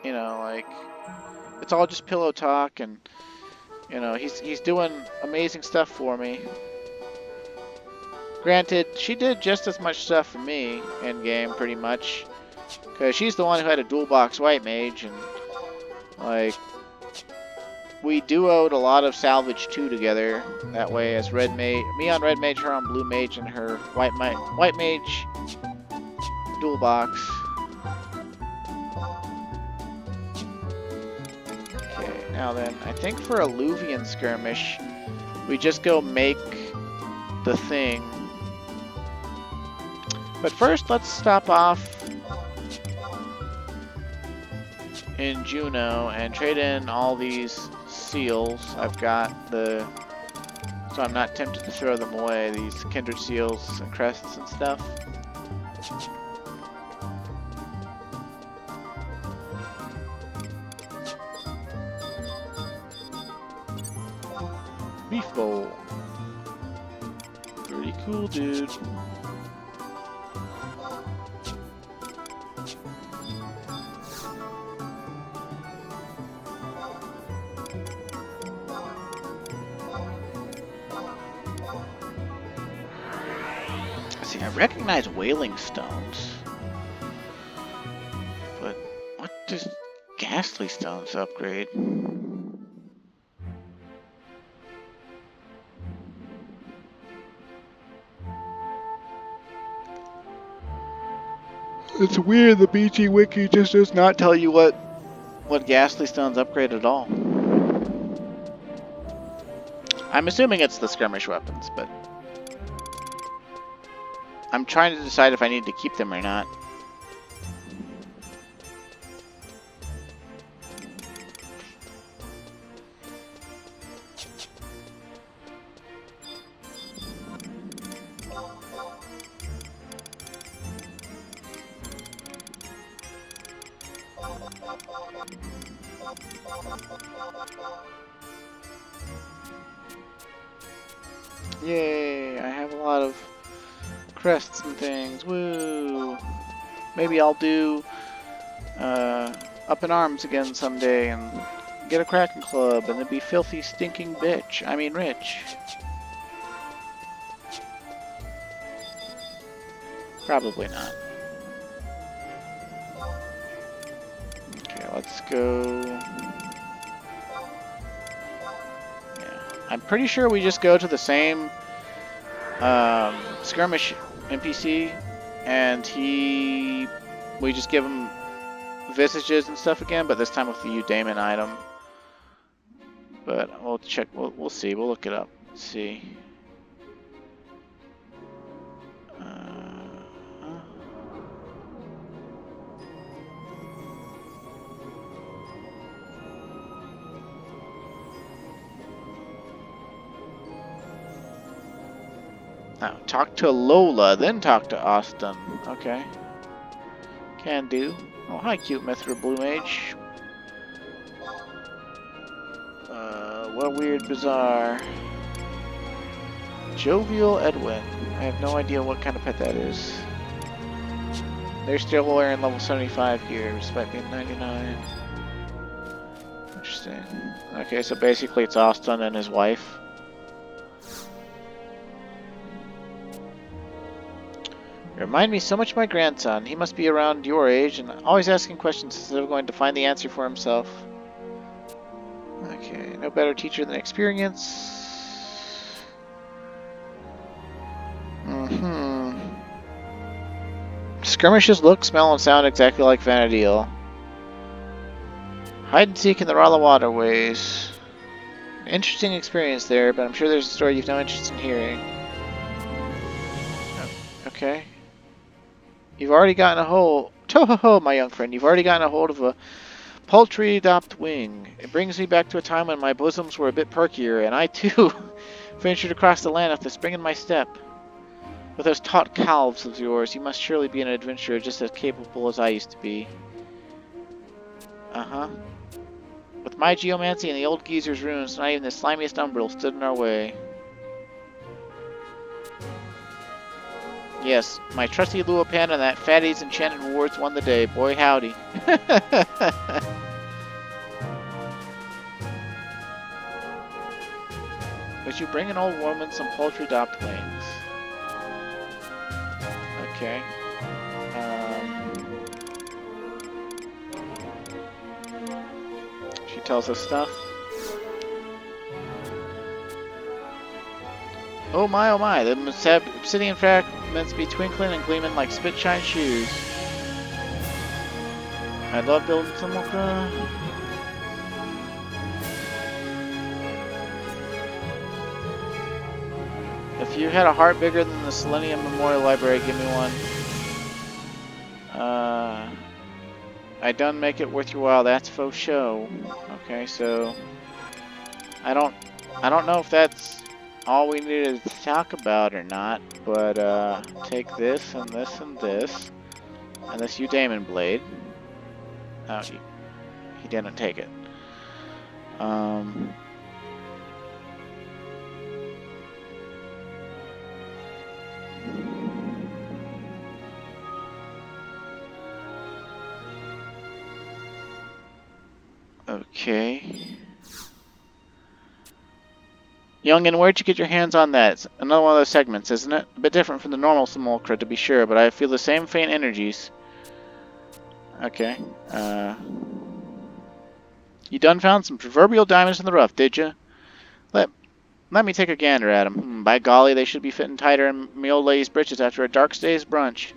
S1: you know, like, it's all just pillow talk, and, you know, he's doing amazing stuff for me. Granted, she did just as much stuff for me in game, pretty much, because she's the one who had a dual box white mage, and like, we duoed a lot of salvage 2 together. That way, as red mage, me on red mage, her on blue mage, and her white mage dual box. Okay, now then, I think for Alluvion Skirmish, we just go make the thing. But first, let's stop off in Juno and trade in all these seals. I've got the, so I'm not tempted to throw them away, these kindred seals and crests and stuff. Beef bowl. Pretty cool, dude. See, I recognize whaling stones, but what does ghastly stones upgrade? It's weird, the BG Wiki just does not tell you what ghastly stones upgrade at all. I'm assuming it's the skirmish weapons, but I'm trying to decide if I need to keep them or not. Yay, I have a lot of crests and things. Woo! Maybe I'll do Up in Arms again someday and get a Kraken Club and then be filthy stinking bitch. I mean rich. Probably not. Okay, let's go. I'm pretty sure we just go to the same skirmish NPC, and we just give him visages and stuff again, but this time with the Eudaemon item. But we'll check. We'll see. We'll look it up. Let's see. Now, talk to Lola, then talk to Austin. Okay. Can do. Oh, hi, cute Mithra Blue Mage. What a weird bazaar. Jovial Edwin. I have no idea what kind of pet that is. They're still wearing level 75 gear despite being 99. Interesting. Okay, so basically it's Austin and his wife. You remind me so much of my grandson. He must be around your age and always asking questions instead of going to find the answer for himself. Okay, no better teacher than experience. Skirmishes look, smell, and sound exactly like Vanadil. Hide and seek in the Rala waterways. Interesting experience there, but I'm sure there's a story you've no interest in hearing. Okay. You've already gotten a hold... Ho-ho-ho, my young friend. You've already gotten a hold of a paltry-adopt wing. It brings me back to a time when my bosoms were a bit perkier, and I, too, ventured across the land with the spring in my step. With those taut calves of yours, you must surely be an adventurer just as capable as I used to be. Uh-huh. With my geomancy and the old geezer's runes, not even the slimiest umbril stood in our way. Yes, my trusty Luopan and that fatty's enchanted wards won the day. Boy, howdy. Would you bring an old woman some paltry adopt wings? Okay. She tells us stuff. Oh my, the obsidian fragments be twinkling and gleaming like spit-shine shoes. I love building some Simulacra. If you had a heart bigger than the Selenium Memorial Library, give me one. I done make it worth your while, that's faux show. Okay, so I don't know if that's all we needed to talk about or not, but take this and this and this, and this Eudaemon blade. Oh, he didn't take it. Okay. Youngin, where'd you get your hands on that? It's another one of those segments, isn't it? A bit different from the normal Simulacra, to be sure, but I feel the same faint energies. Okay. You done found some proverbial diamonds in the rough, did you? Let me take a gander at them. By golly, they should be fitting tighter in me old lady's breeches after a dark day's brunch.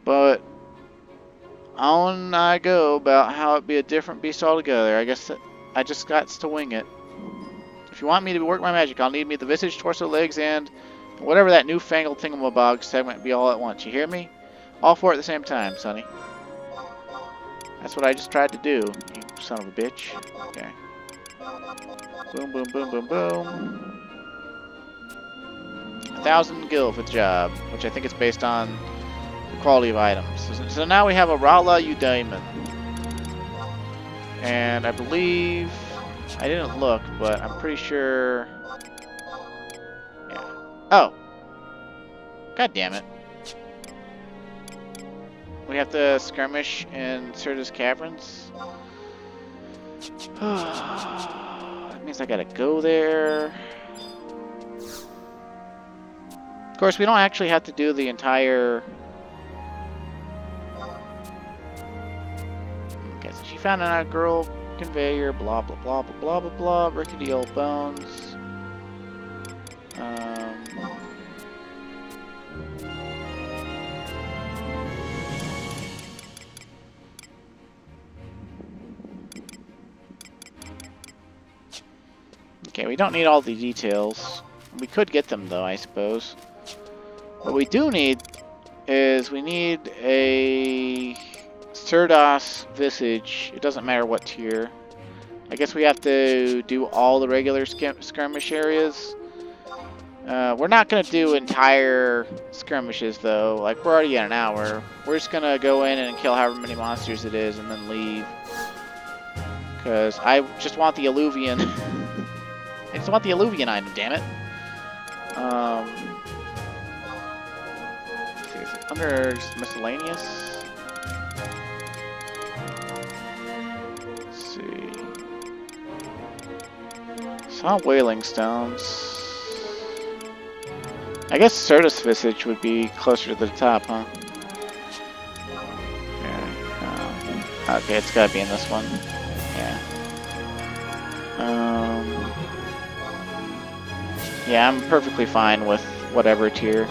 S1: But on I go about how it be a different beast altogether. I guess I just got to wing it. If you want me to work my magic, I'll need me the visage, torso, legs, and whatever that newfangled thingamabog segment be all at once. You hear me? All four at the same time, sonny. That's what I just tried to do, you son of a bitch. Okay. Boom, boom, boom, boom, boom. 1,000 gil for the job, which I think is based on the quality of items. So now we have a Rala Eudaemon. And I believe... I didn't look, but I'm pretty sure... Yeah. Oh! God damn it. We have to skirmish in Serta's Caverns. That means I gotta go there. Of course, we don't actually have to do the entire... Okay, so she found a girl conveyor, blah blah blah blah blah blah blah, rickety old bones. Okay, we don't need all the details. We could get them though, I suppose. What we do need is we need a Cerdos Visage. It doesn't matter what tier. I guess we have to do all the regular skirmish areas. We're not going to do entire skirmishes though. Like, we're already at an hour. We're just going to go in and kill however many monsters it is and then leave. Because I just want the Alluvion. I just want the Alluvion item, damn it. under miscellaneous. Let's see. Saw whaling stones. I guess Certus Visage would be closer to the top, huh? Yeah. Okay, it's gotta be in this one. Yeah. Yeah, I'm perfectly fine with whatever tier.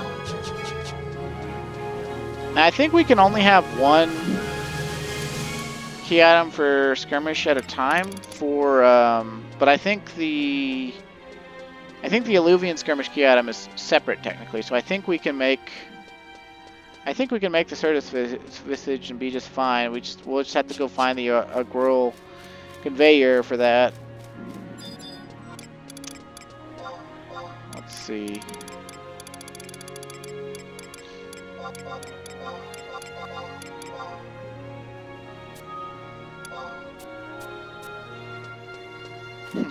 S1: Now, I think we can only have one key item for skirmish at a time for, but I think the Alluvion Skirmish key item is separate technically, so I think we can make the Certus Visage and be just fine. We'll just have to go find the Agril conveyor for that. Let's see.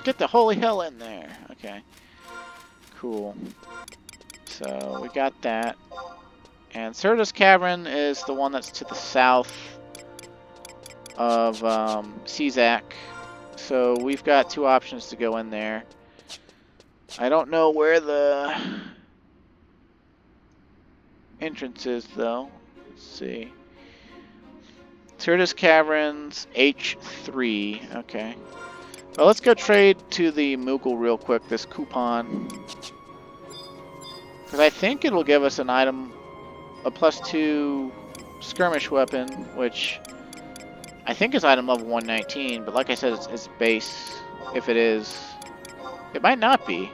S1: Get the holy hell in there. Okay. Cool. So we got that. And Certus Cavern is the one that's to the south of Czak. So we've got two options to go in there. I don't know where the entrance is though. Let's see. Certus Caverns H3. Okay. Well, let's go trade to the Moogle real quick, this coupon. Because I think it'll give us an item, a +2 skirmish weapon, which I think is item level 119, but like I said, it's base, if it is. It might not be.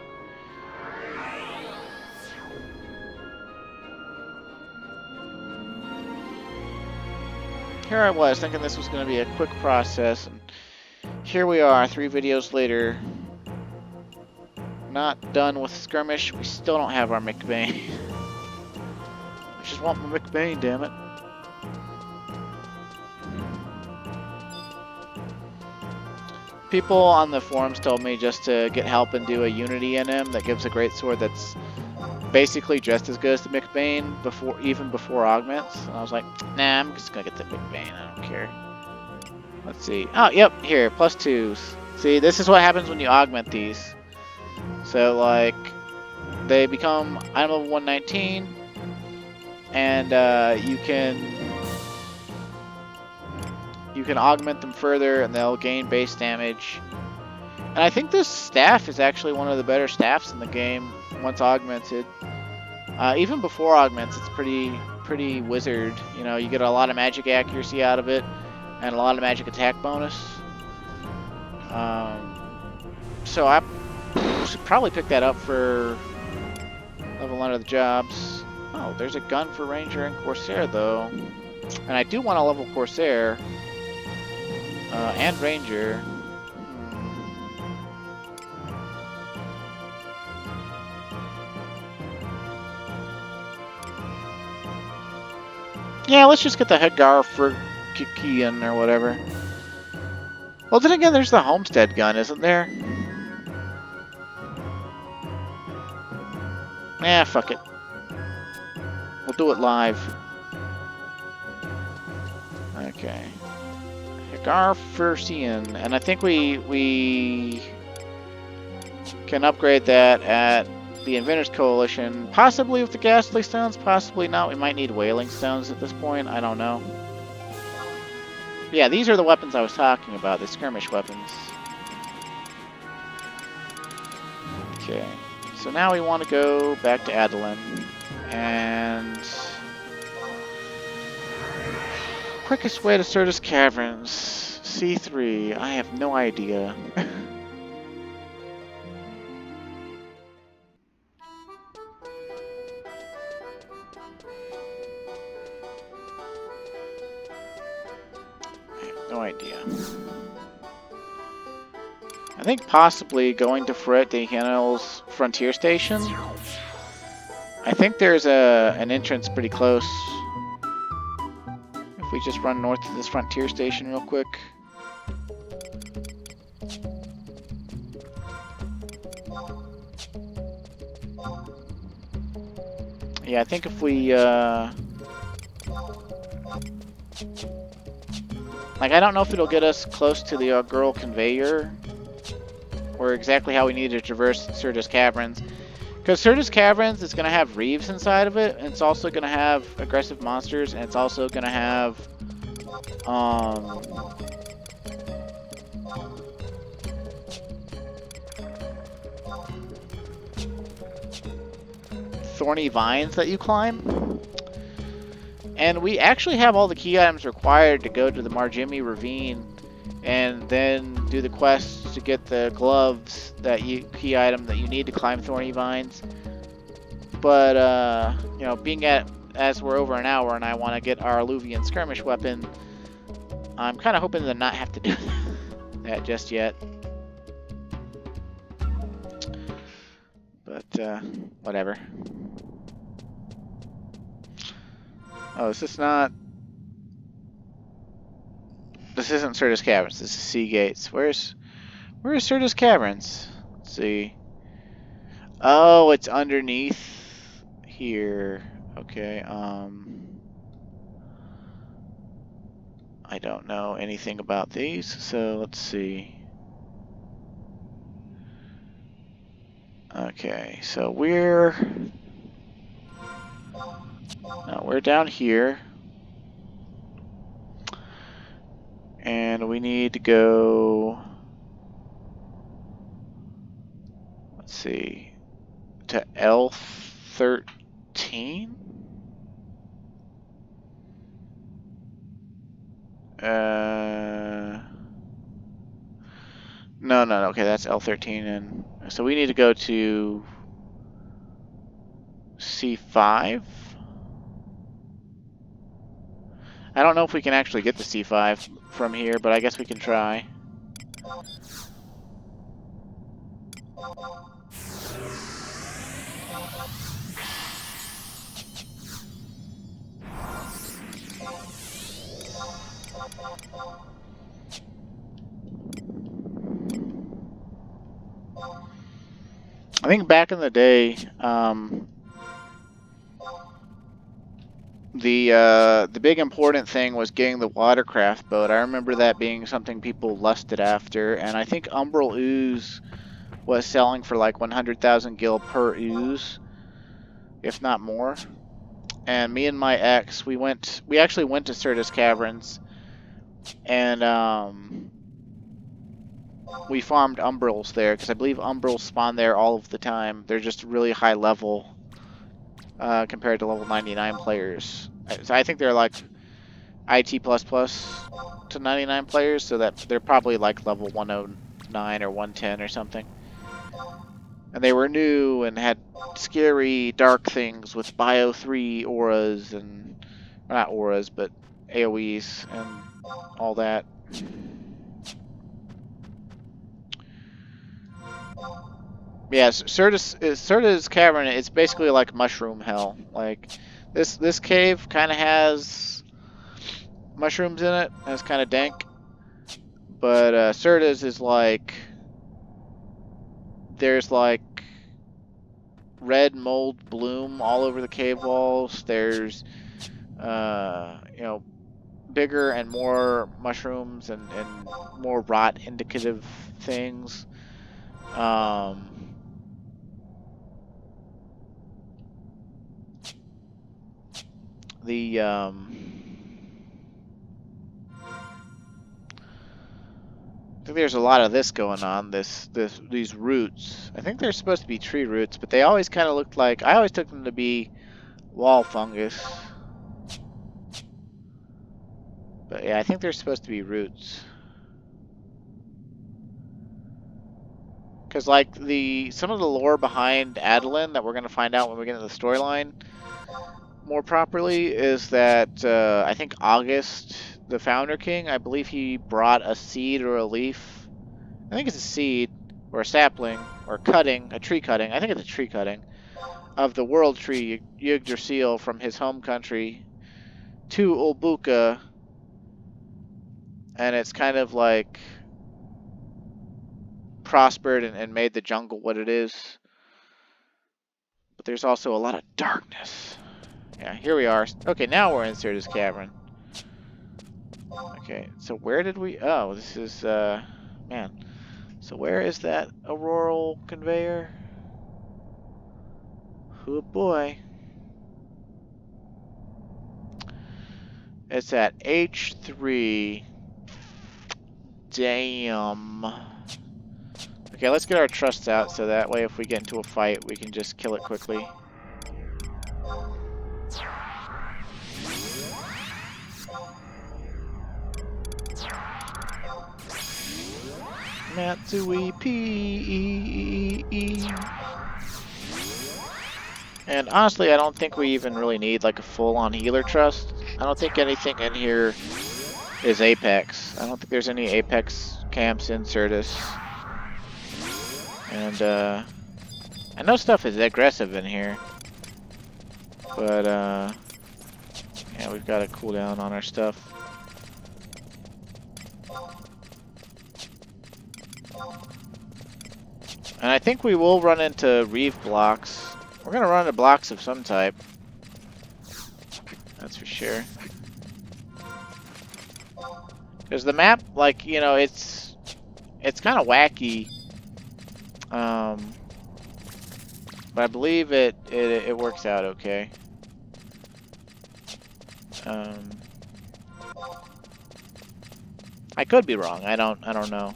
S1: Here I was, thinking this was going to be a quick process, and here we are, 3 videos later. Not done with skirmish. We still don't have our McBain. I just want my McBain, damn it. People on the forums told me just to get help and do a Unity NM that gives a great sword that's basically just as good as the McBain even before augments. And I was like, nah, I'm just gonna get the McBain. I don't care. Let's see. Oh, yep, here, +2s. See, this is what happens when you augment these. So, like, they become item level 119, and you can augment them further, and they'll gain base damage. And I think this staff is actually one of the better staffs in the game once augmented. Even before augments, it's pretty wizard. You know, you get a lot of magic accuracy out of it, and a lot of magic attack bonus. So I should probably pick that up for level under the jobs. Oh, there's a gun for Ranger and Corsair though. And I do want to level Corsair and Ranger. Yeah, let's just get the Hedgar for Kikian or whatever. Well, then again, there's the Homestead gun, isn't there? Yeah, fuck it. We'll do it live. Okay. Hedgar Fursian, and I think we can upgrade that at the Inventors Coalition, possibly with the Ghastly Stones, possibly not. We might need Wailing Stones at this point, I don't know. Yeah, these are the weapons I was talking about, the skirmish weapons. Okay, so now we want to go back to Adolin, and quickest way to Certus Caverns, C3, I have no idea. No idea. I think possibly going to Fret de Hanel's Frontier Station. I think there's an entrance pretty close. If we just run north to this Frontier Station real quick. Yeah, I think if we Like, I don't know if it'll get us close to the girl conveyor, or exactly how we need to traverse Sirtis Caverns. Because Sirtis Caverns is going to have reeves inside of it, and it's also going to have aggressive monsters, and it's also going to have, thorny vines that you climb. And we actually have all the key items required to go to the Marjimi Ravine and then do the quests to get the gloves, key item that you need to climb thorny vines. But you know, being as we're over an hour and I want to get our Alluvion Skirmish weapon, I'm kind of hoping to not have to do that just yet. But whatever. Oh, this isn't Sirtis Caverns. This is Sea Gates. Where's Sirtis Caverns? Let's see. Oh, it's underneath here. Okay. I don't know anything about these, so let's see. Okay, so we're down here. And we need to go, let's see, to L13? No, okay, that's L13, and so we need to go to C5? I don't know if we can actually get to C5 from here, but I guess we can try. I think back in the day, the big important thing was getting the watercraft boat. I remember that being something people lusted after, and I think Umbral Ooze was selling for like 100,000 gil per ooze, if not more. And me and my ex, we actually went to Sirtis Caverns, and we farmed Umbrals there, because I believe Umbrals spawn there all of the time. They're just really high level compared to level 99 players. So I think they're like IT++ to 99 players, so that they're probably like level 109 or 110 or something. And they were new and had scary dark things with Bio 3 auras and, well, not auras, but AoEs and all that. Yeah, Sirtis Cavern, it's basically like mushroom hell. Like, this cave kind of has mushrooms in it, and it's kind of dank. But Sirtis is like, there's like red mold bloom all over the cave walls. There's, you know, bigger and more mushrooms and more rot indicative things. I think there's a lot of this going on. These roots. I think they're supposed to be tree roots, but they always kind of looked like, I always took them to be wall fungus. But yeah, I think they're supposed to be roots. Because like some of the lore behind Adeline that we're gonna find out when we get into the storyline more properly is that I think August, the Founder King, I believe he brought a seed or a leaf. I think it's a seed or a sapling or a tree cutting. I think it's a tree cutting of the world tree Yggdrasil from his home country to Ulbuka, and it's kind of like prospered and made the jungle what it is. But there's also a lot of darkness. Yeah, here we are. Okay, now we're in Sirtis Cavern. Okay, so where did we... Oh, this is, man. So where is that auroral conveyor? Oh boy. It's at H3. Damn. Okay, let's get our trusts out so that way if we get into a fight, we can just kill it quickly. Matsui P. And honestly, I don't think we even really need like a full-on healer trust. I don't think anything in here is Apex. I don't think there's any Apex camps in Certus. And I know stuff is aggressive in here, but yeah, we've got to cool down on our stuff. And I think we will run into reef blocks. We're gonna run into blocks of some type. That's for sure. Because the map, like, you know, it's kind of wacky. But I believe it works out okay. I could be wrong. I don't know.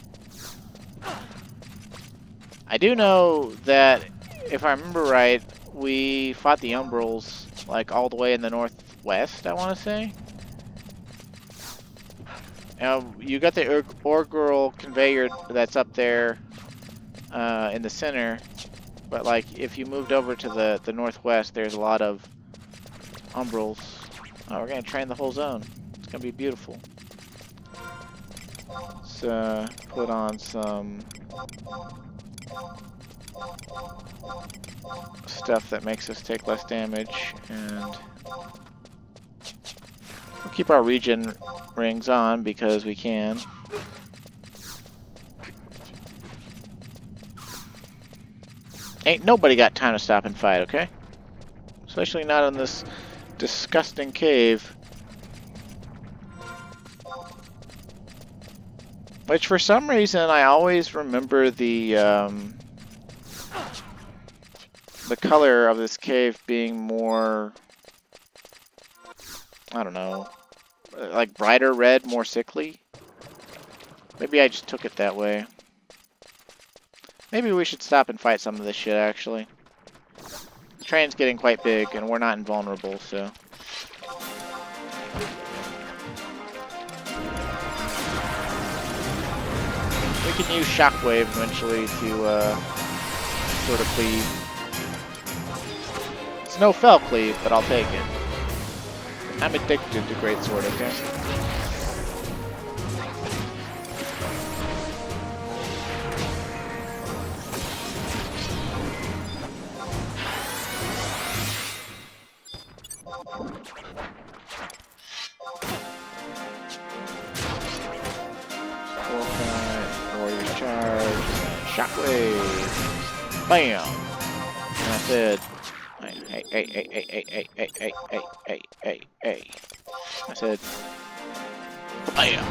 S1: I do know that if I remember right, we fought the Umbrals like all the way in the northwest, I want to say. Now, you got the auroral conveyor that's up there in the center, but like if you moved over to the northwest, there's a lot of Umbrals. Oh, we're gonna train the whole zone. It's gonna be beautiful. Let's put on some stuff that makes us take less damage, and we'll keep our regen rings on because we can. Ain't nobody got time to stop and fight, okay? Especially not in this disgusting cave. Which for some reason I always remember the color of this cave being more, I don't know, like brighter red, more sickly. Maybe I just took it that way. Maybe we should stop and fight some of this shit, actually. The train's getting quite big, and we're not invulnerable, so... We can use Shockwave eventually to, sort of cleave. It's no fell cleave, but I'll take it. I'm addicted to Greatsword, okay? Warrior's Charge. Shockwave. Bam! And I said, hey. I said, bam!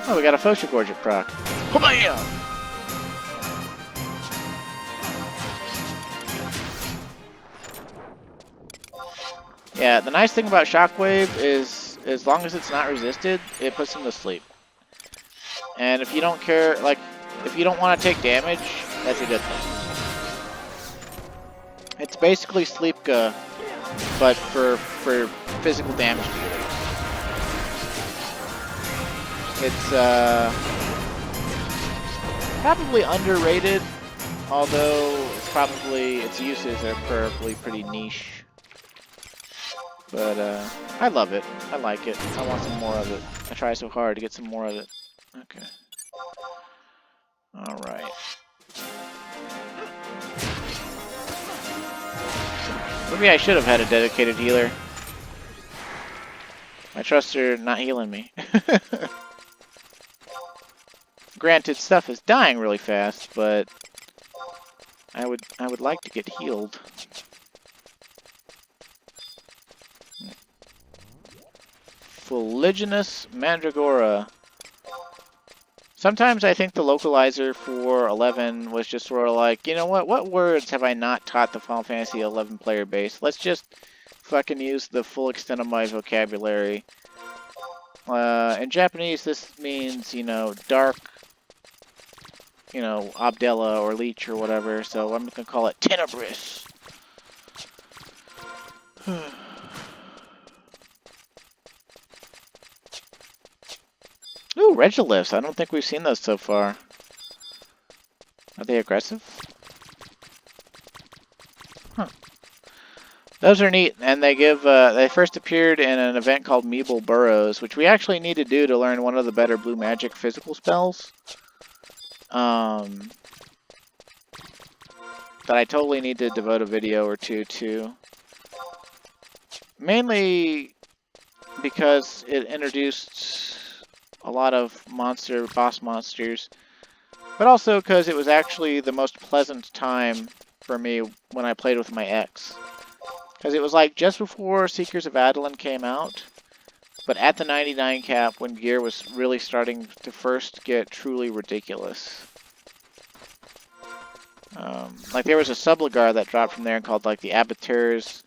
S1: Oh, we got a Fosha Gorget proc. Bam! Yeah, the nice thing about Shockwave is, as long as it's not resisted, it puts him to sleep. And if you don't care, like, if you don't want to take damage, that's a good thing. It's basically Sleepka, but for physical damage dealers. It's probably underrated, although its uses are probably pretty niche. But I love it. I like it. I want some more of it. I try so hard to get some more of it. Okay. Alright. Maybe I should have had a dedicated healer. My trusts are not healing me. Granted, stuff is dying really fast, but I would like to get healed. Fuliginous Mandragora. Sometimes I think the localizer for 11 was just sort of like, you know what words have I not taught the Final Fantasy 11 player base? Let's just fucking use the full extent of my vocabulary. In Japanese, this means, you know, dark, you know, Abdella or Leech or whatever, so I'm gonna call it Tenebrous. Ooh, Regilifts. I don't think we've seen those so far. Are they aggressive? Huh. Those are neat, and they give, they first appeared in an event called Meeble Burrows, which we actually need to do to learn one of the better blue magic physical spells. That I totally need to devote a video or two to. Mainly because it introduced a lot of boss monsters, but also because it was actually the most pleasant time for me when I played with my ex. Because it was like just before Seekers of Adeline came out, but at the 99 cap when gear was really starting to first get truly ridiculous. Like there was a Subligar that dropped from there called like the Abattoir's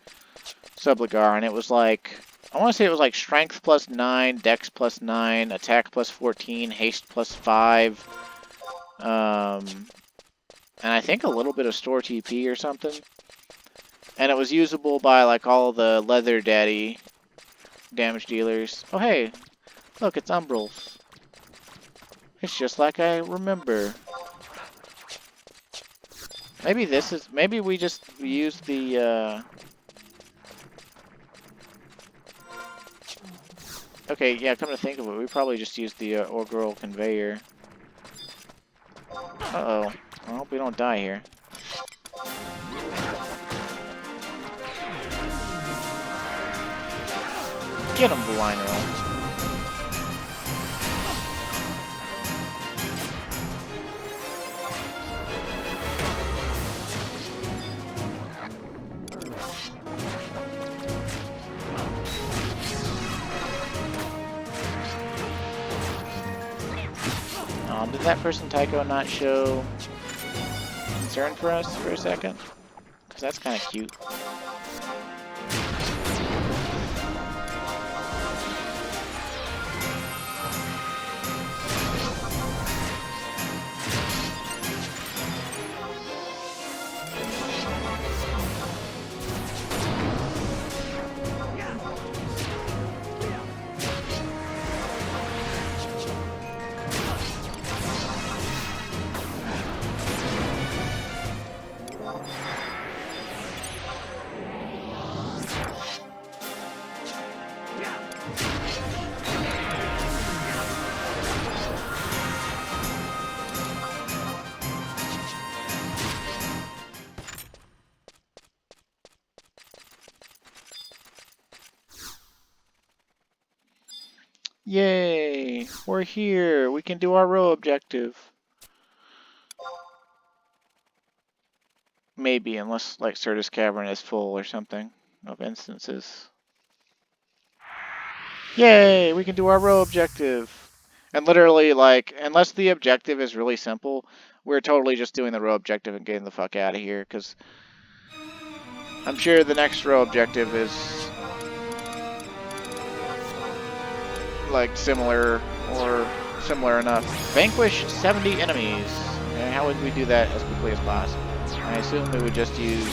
S1: Subligar, and it was like, I want to say it was like Strength plus 9, Dex plus 9, Attack plus 14, Haste plus 5, and I think a little bit of Store TP or something. And it was usable by like all the Leather Daddy damage dealers. Oh hey, look, it's Umbrals. It's just like I remember. Maybe this is, maybe we just use the, okay, yeah, come to think of it, we probably just used the Orgirl Conveyor. Uh-oh. I hope we don't die here. Get him, Blue Line Roll. Did that person Tycho not show concern for us for a second? Because that's kind of cute. Yay! We're here! We can do our row objective. Maybe, unless like Certus Cavern is full or something of instances. Yay! We can do our row objective! And literally, like, unless the objective is really simple, we're totally just doing the row objective and getting the fuck out of here, because I'm sure the next row objective is like similar or similar enough. Vanquish 70 enemies. And how would we do that as quickly as possible? I assume we would just use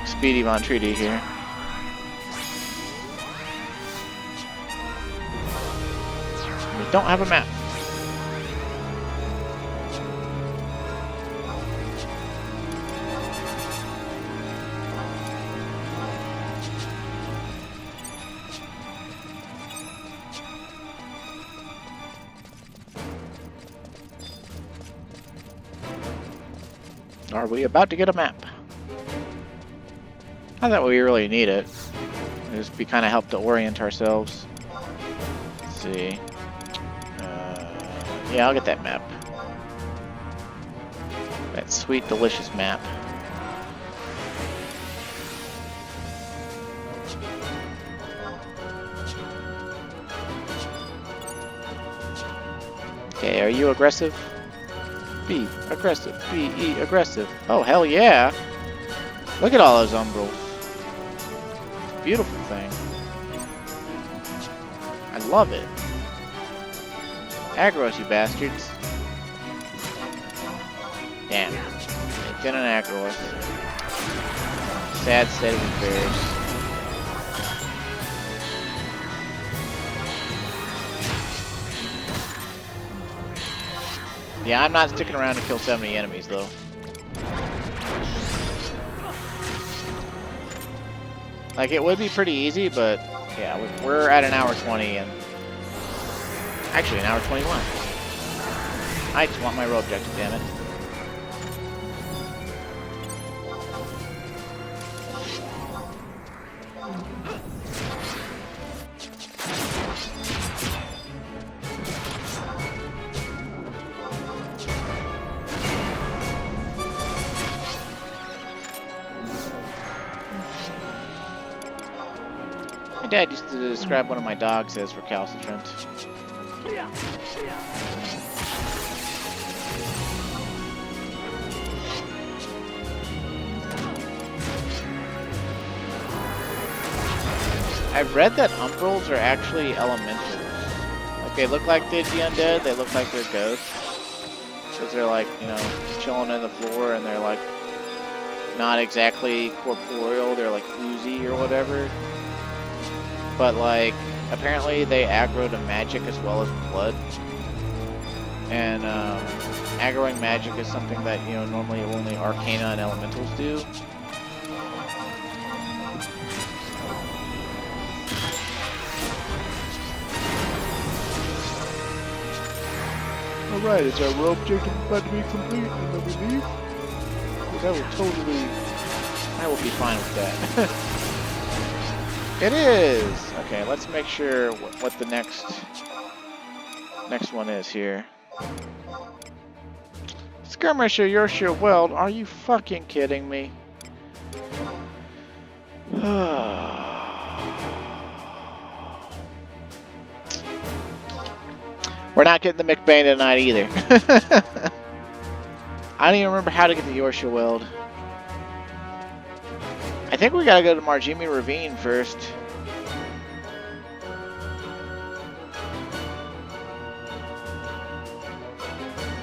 S1: Speedy Von Treaty here. We don't have a map. Are we about to get a map? Not that we really need it. It'd just be kind of help to orient ourselves. Let's see. Yeah, I'll get that map. That sweet, delicious map. Okay, are you aggressive? Be aggressive. Be aggressive. Oh, hell yeah! Look at all those umbrals. Beautiful thing. I love it. Aggro us, you bastards. Damn. They didn't aggro us. Sad state of affairs. Yeah, I'm not sticking around to kill 70 enemies, though. Like, it would be pretty easy, but yeah, we're at an hour 20 and actually an hour 21. I just want my row objective, damn it. My dad used to describe one of my dogs as recalcitrant. I've read that umbrals are actually elementals. Like, they look like they'd be undead, they look like they're ghosts. Because they're like, you know, chilling on the floor and they're like not exactly corporeal, they're like oozy or whatever. But like, apparently they aggro to magic as well as blood. And aggroing magic is something that, you know, normally only Arcana and Elementals do. Alright, is our row objective about to be complete and then we leave? Because I will be fine with that. It is! Okay, let's make sure what the next one is here. Skirmisher, you're sure weld. Are you fucking kidding me? We're not getting the McBain tonight either. I don't even remember how to get the Yorkshire Weld. I think we gotta go to Marjimi Ravine first.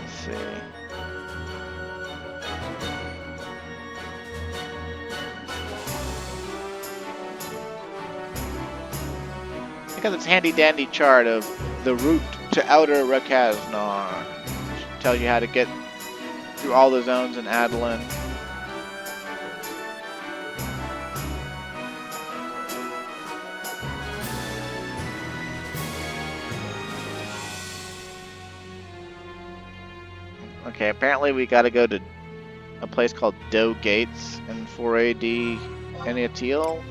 S1: Let's see. I got this handy dandy chart of the route to Outer Rakaznar. Tells you how to get through all the zones in Adeline. Okay, apparently we gotta go to a place called Doe Gates in 4AD Eniatil.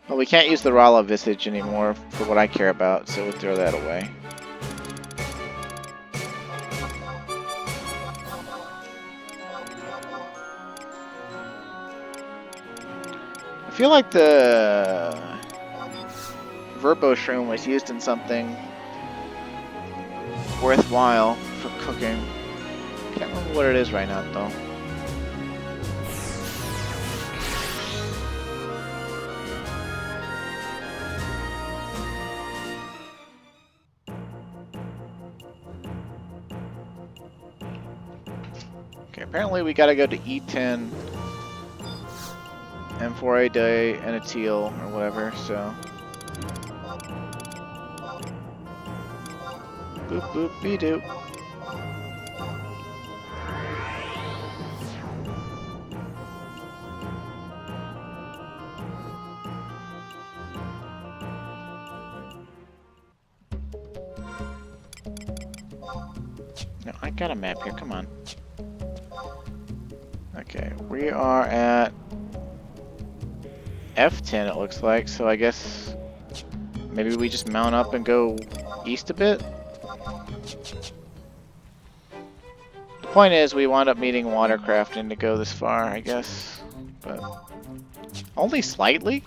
S1: Well, we can't use the Rala Visage anymore for what I care about, so we'll throw that away. I feel like the Verbo Shroom was used in something worthwhile for cooking. Can't remember what it is right now, though. Okay, apparently we gotta go to E10 M4A Day and a teal or whatever, so. Boop boop be doop. No, I got a map here, come on. Okay, we are at F10 it looks like, so I guess maybe we just mount up and go east a bit? The point is we wound up needing watercrafting to go this far, I guess, but only slightly?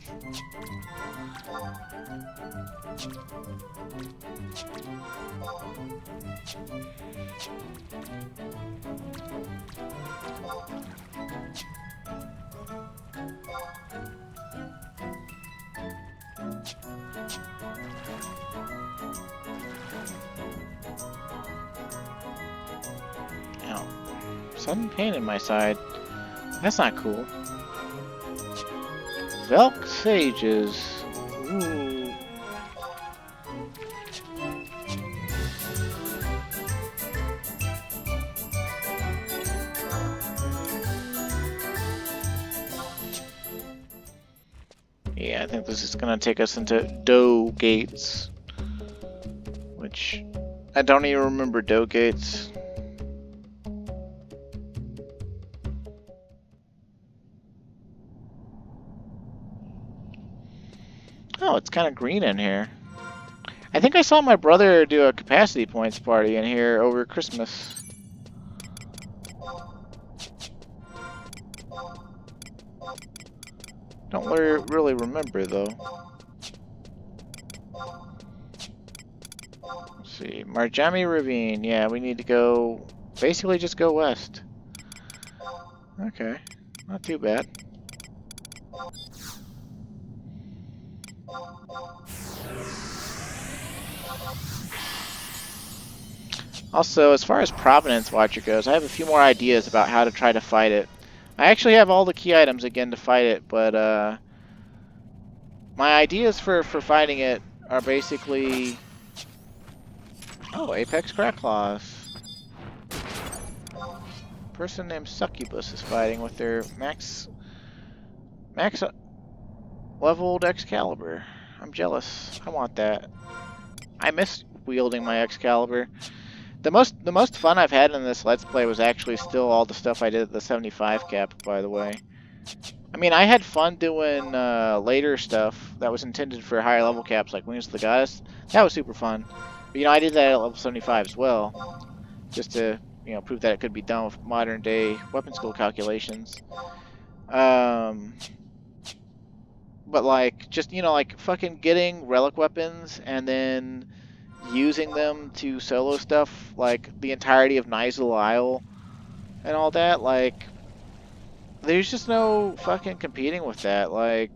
S1: Sudden pain in my side. That's not cool. Velk Sages. Ooh. Yeah, I think this is gonna take us into Doe Gates. Which I don't even remember Doe Gates. Oh, it's kind of green in here. I think I saw my brother do a capacity points party in here over Christmas. Don't really remember though. Let's see, Marjami Ravine. Yeah, we need to go. Basically, just go west. Okay, not too bad. Also, as far as Providence Watcher goes, I have a few more ideas about how to try to fight it. I actually have all the key items again to fight it, but my ideas for fighting it are basically... Oh, Apex Cracklaws. Person named Succubus is fighting with their max leveled Excalibur. I'm jealous. I want that. I miss wielding my Excalibur. The most fun I've had in this Let's Play was actually still all the stuff I did at the 75 cap, by the way. I mean, I had fun doing later stuff that was intended for higher level caps, like Wings of the Goddess. That was super fun. But, you know, I did that at level 75 as well, just to, you know, prove that it could be done with modern day weapon skill calculations. But, like, just, you know, like, fucking getting relic weapons and then using them to solo stuff, like the entirety of Nizal Isle and all that, like, there's just no fucking competing with that. Like,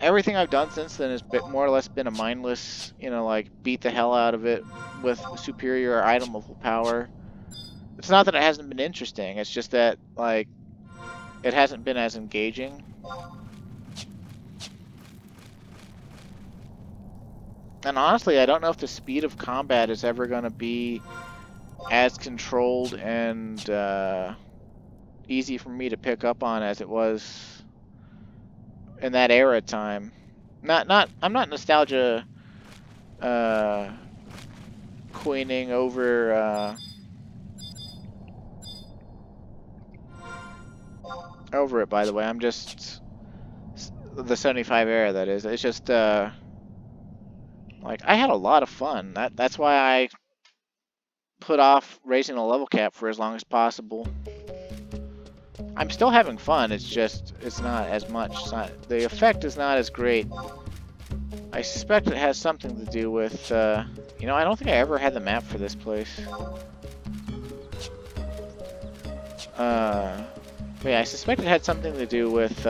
S1: everything I've done since then has been more or less been a mindless, you know, like, beat the hell out of it with superior item level power. It's not that it hasn't been interesting, it's just that, like, it hasn't been as engaging. And honestly, I don't know if the speed of combat is ever going to be as controlled and easy for me to pick up on as it was in that era time. I'm not nostalgia queening over over it, by the way. I'm just the 75 era, that is. It's just like, I had a lot of fun. That's why I put off raising the level cap for as long as possible. I'm still having fun, it's just, it's not as much. It's not, the effect is not as great. I suspect it has something to do with, you know, I don't think I ever had the map for this place. But yeah, I suspect it had something to do with,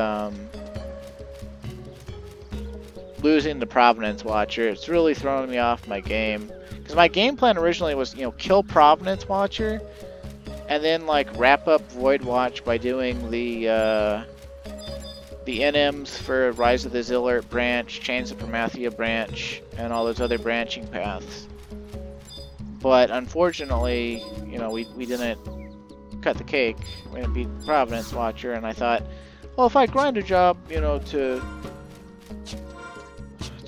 S1: losing the Providence Watcher. It's really throwing me off my game. Because my game plan originally was, you know, kill Providence Watcher, and then, like, wrap up Void Watch by doing the NMs for Rise of the Zillert branch, Chains of Promathia branch, and all those other branching paths. But unfortunately, you know, we didn't cut the cake. We didn't beat Providence Watcher, and I thought, well, if I grind a job, you know, to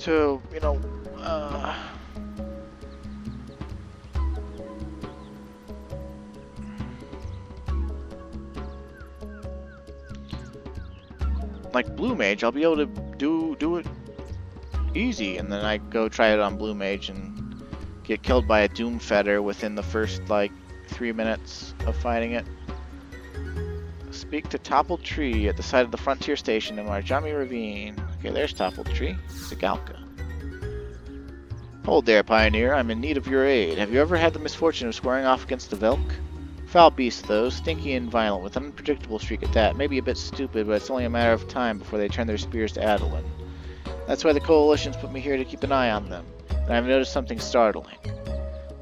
S1: you know, like Blue Mage, I'll be able to do it easy. And then I go try it on Blue Mage and get killed by a Doomfetter within the first, like, 3 minutes of fighting it. Speak to Toppled Tree at the side of the Frontier Station in Marjami Ravine. Okay, there's Toppled Tree. It's a Galka. Hold there, Pioneer. I'm in need of your aid. Have you ever had the misfortune of squaring off against a Velk? Foul beast, though. Stinky and violent, with an unpredictable streak at that. Maybe a bit stupid, but it's only a matter of time before they turn their spears to Adolin. That's why the Coalition's put me here to keep an eye on them. And I've noticed something startling.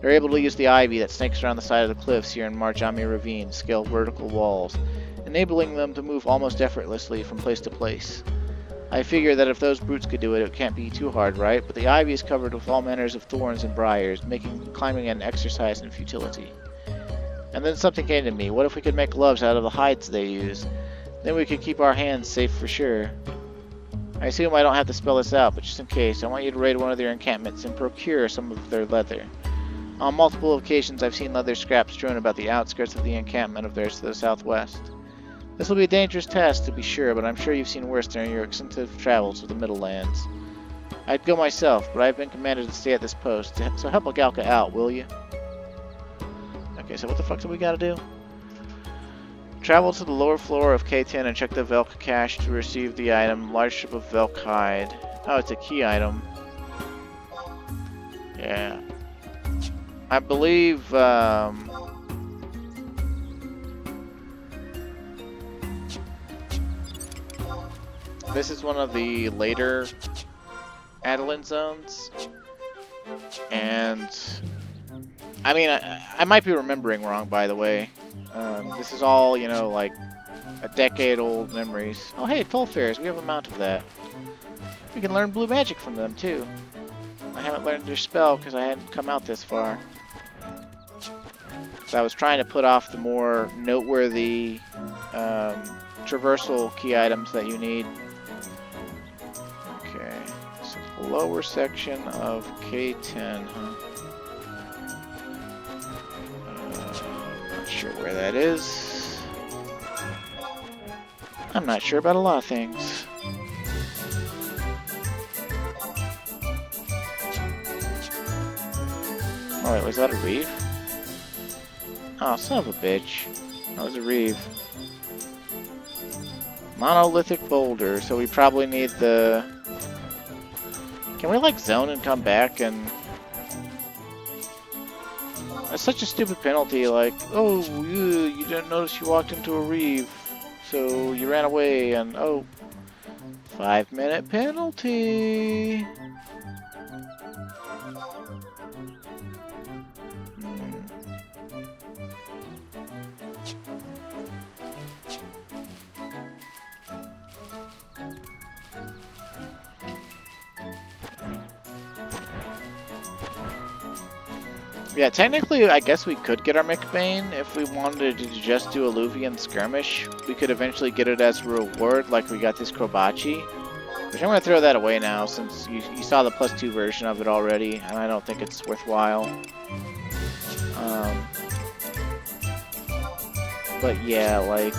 S1: They're able to use the ivy that snakes around the side of the cliffs here in Marjami Ravine, scale vertical walls, enabling them to move almost effortlessly from place to place. I figure that if those brutes could do it, it can't be too hard, right? But the ivy is covered with all manners of thorns and briars, making climbing an exercise in futility. And then something came to me. What if we could make gloves out of the hides they use? Then we could keep our hands safe for sure. I assume I don't have to spell this out, but just in case, I want you to raid one of their encampments and procure some of their leather. On multiple occasions, I've seen leather scraps strewn about the outskirts of the encampment of theirs to the southwest. This will be a dangerous task, to be sure, but I'm sure you've seen worse during your extensive travels to the Middle Lands. I'd go myself, but I've been commanded to stay at this post, so help a Galka out, will you? Okay, so what the fuck do we gotta do? Travel to the lower floor of K10 and check the Velk cache to receive the item, large strip of Velk hide. Oh, it's a key item. Yeah. I believe, this is one of the later Adolin zones, and I mean, I might be remembering wrong, by the way. This is all, you know, like a decade-old memories. Oh, hey, Toll Fairs, we have a mount of that. We can learn blue magic from them too. I haven't learned their spell because I hadn't come out this far. So I was trying to put off the more noteworthy traversal key items that you need. Okay, so the lower section of K10, huh? Not sure where that is. I'm not sure about a lot of things. Oh wait, was that a reeve? Oh, son of a bitch. That was a reeve. Monolithic boulder, so we probably need the... Can we, like, zone and come back and... That's such a stupid penalty, like, oh, you didn't notice you walked into a reeve, so you ran away, and, oh, 5-minute penalty! Yeah, technically, I guess we could get our McBain if we wanted to just do Alluvion Skirmish. We could eventually get it as a reward, like we got this Krobachi. Which I'm going to throw that away now, since you saw the +2 version of it already, and I don't think it's worthwhile. But yeah, like...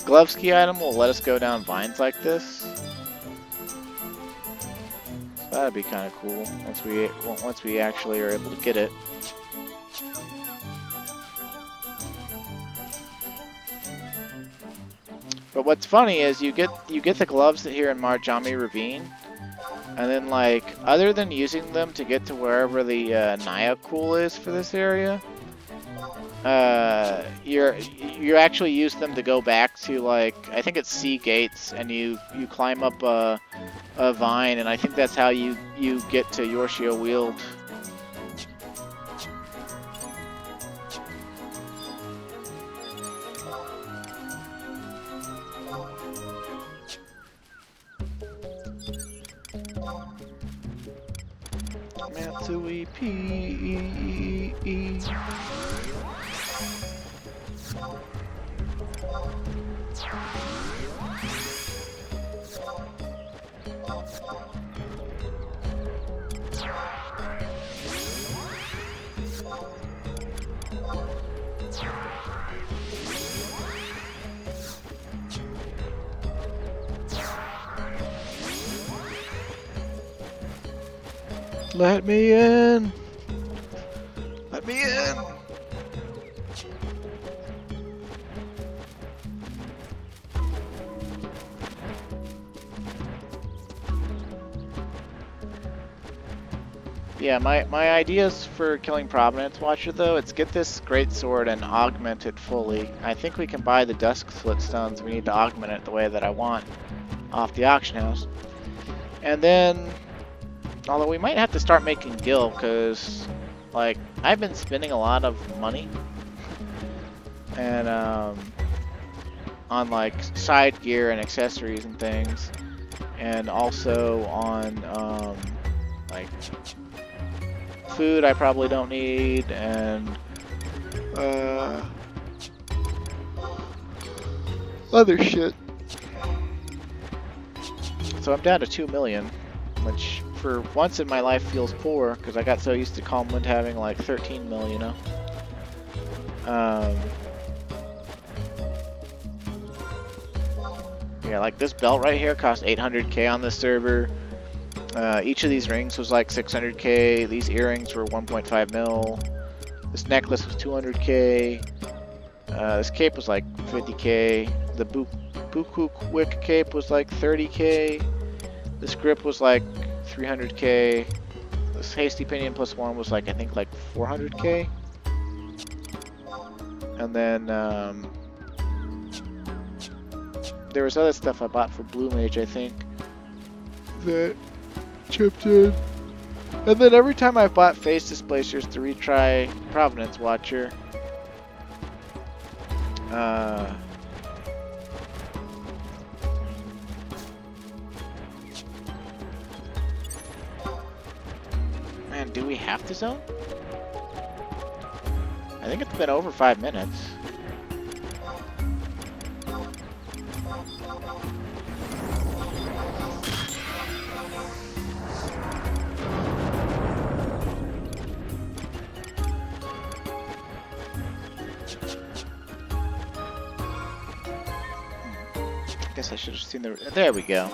S1: Gloves key item will let us go down vines like this. So that'd be kind of cool once we actually are able to get it. But what's funny is you get the gloves here in Marjami Ravine, and then like other than using them to get to wherever the Naya Cool is for this area, you actually use them to go back to, like, I think it's Sea Gates, and you climb up a vine, and I think that's how you get to Yorshio Weald. Matsui P. Let me in! Let me in! Yeah, my ideas for killing Providence Watcher though, it's get this great sword and augment it fully. I think we can buy the Dusk Slit Stones. We need to augment it the way that I want off the auction house. And then, although we might have to start making gil, because like I've been spending a lot of money and on like side gear and accessories and things, and also on like food I probably don't need, and other shit. So I'm down to 2 million, which for once in my life feels poor, because I got so used to Calmwind having like 13 mil, you know? Yeah, like this belt right here cost 800k on this server. Each of these rings was like 600k. These earrings were 1.5 mil. This necklace was 200k. This cape was like 50k. The Buku Wick cape was like 30k. This grip was like 300k. This Hasty Pinion +1 was like, I think, like 400k. And then there was other stuff I bought for Blue Mage, I think, that chipped in. And then every time I've bought face displacers to retry Providence Watcher, man, do we have to zone? I think it's been over 5 minutes. Guess I should have seen the... There we go.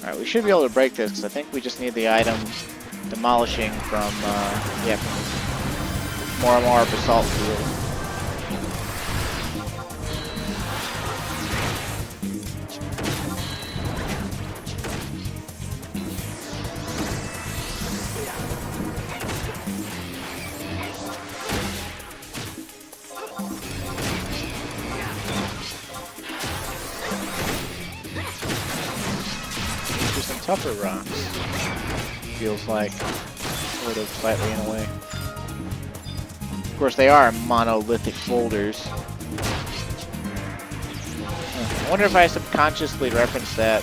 S1: Alright, we should be able to break this, because I think we just need the item Demolishing from, yeah, more Basalt Field. Tougher rocks, feels like, sort of slightly in a way. Of course, they are monolithic boulders. I wonder if I subconsciously reference that.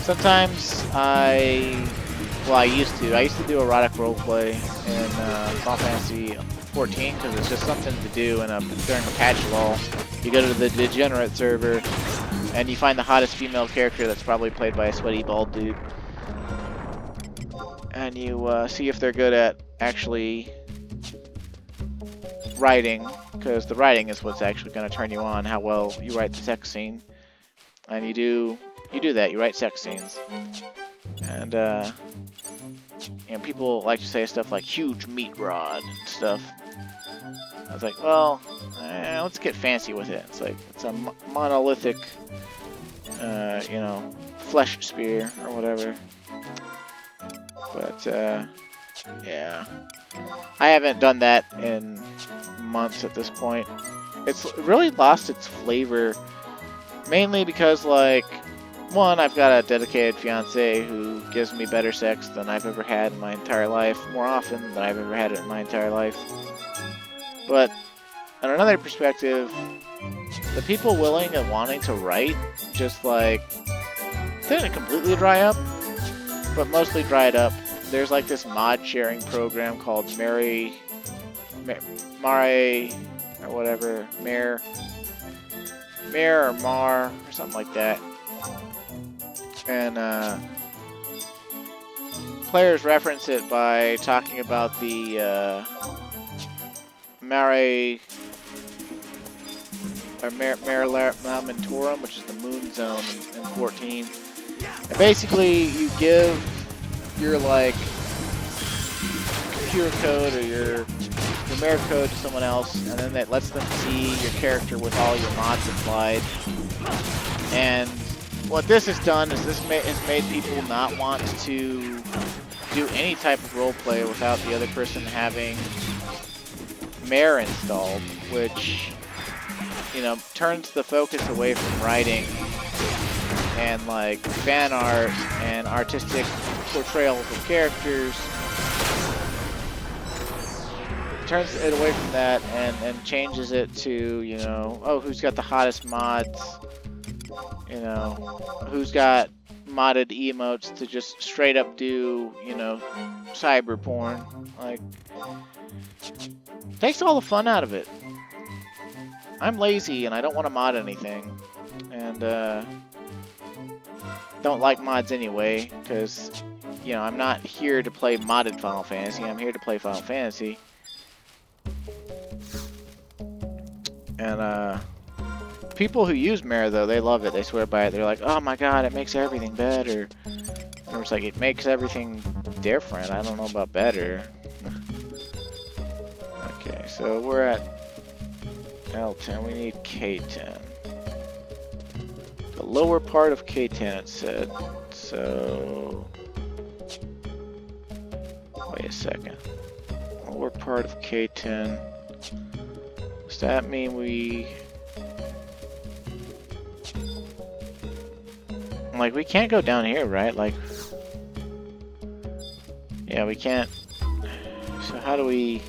S1: Sometimes well, I used to do erotic roleplay in Final Fantasy 14 because it's just something to do during a patch lull. You go to the Degenerate server, and you find the hottest female character that's probably played by a sweaty bald dude. And you see if they're good at actually writing, because the writing is what's actually going to turn you on, how well you write the sex scene. And you do that, you write sex scenes. And you know, people like to say stuff like huge meat rod and stuff. I was like, well, let's get fancy with it. It's like, it's a monolithic, you know, flesh spear or whatever. But, yeah. I haven't done that in months at this point. It's really lost its flavor, mainly because, like, one, I've got a dedicated fiance who gives me better sex than I've ever had in my entire life, more often than I've ever had it in my entire life. But, on another perspective, the people willing and wanting to write just, like, didn't completely dry up, but mostly dried up. There's like this mod sharing program called Mare or whatever, Mare or Mar or something like that. And players reference it by talking about the Mare Lamentorum, which is the moon zone in 14. And basically, you give your like computer code or your numeric code to someone else, and then that lets them see your character with all your mods applied. And what this has done is this has made people not want to do any type of roleplay without the other person having Mare installed, which, you know, turns the focus away from writing and like fan art and artistic portrayals of characters. Turns it away from that and changes it to, you know, oh, who's got the hottest mods, you know, who's got modded emotes to just straight up do, you know, cyber porn. Like, takes all the fun out of it. I'm lazy and I don't want to mod anything, and don't like mods anyway, because, you know, I'm not here to play modded Final Fantasy, I'm here to play Final Fantasy. And people who use Mare, though, they love it, they swear by it, they're like, oh my god, it makes everything better. And it's like, it makes everything different, I don't know about better. Okay, so we're at L10, we need K10. The lower part of K10, it said. So, wait a second. Lower part of K10. Does that mean we... Like, we can't go down here, right? Like... Yeah, we can't... So how do we...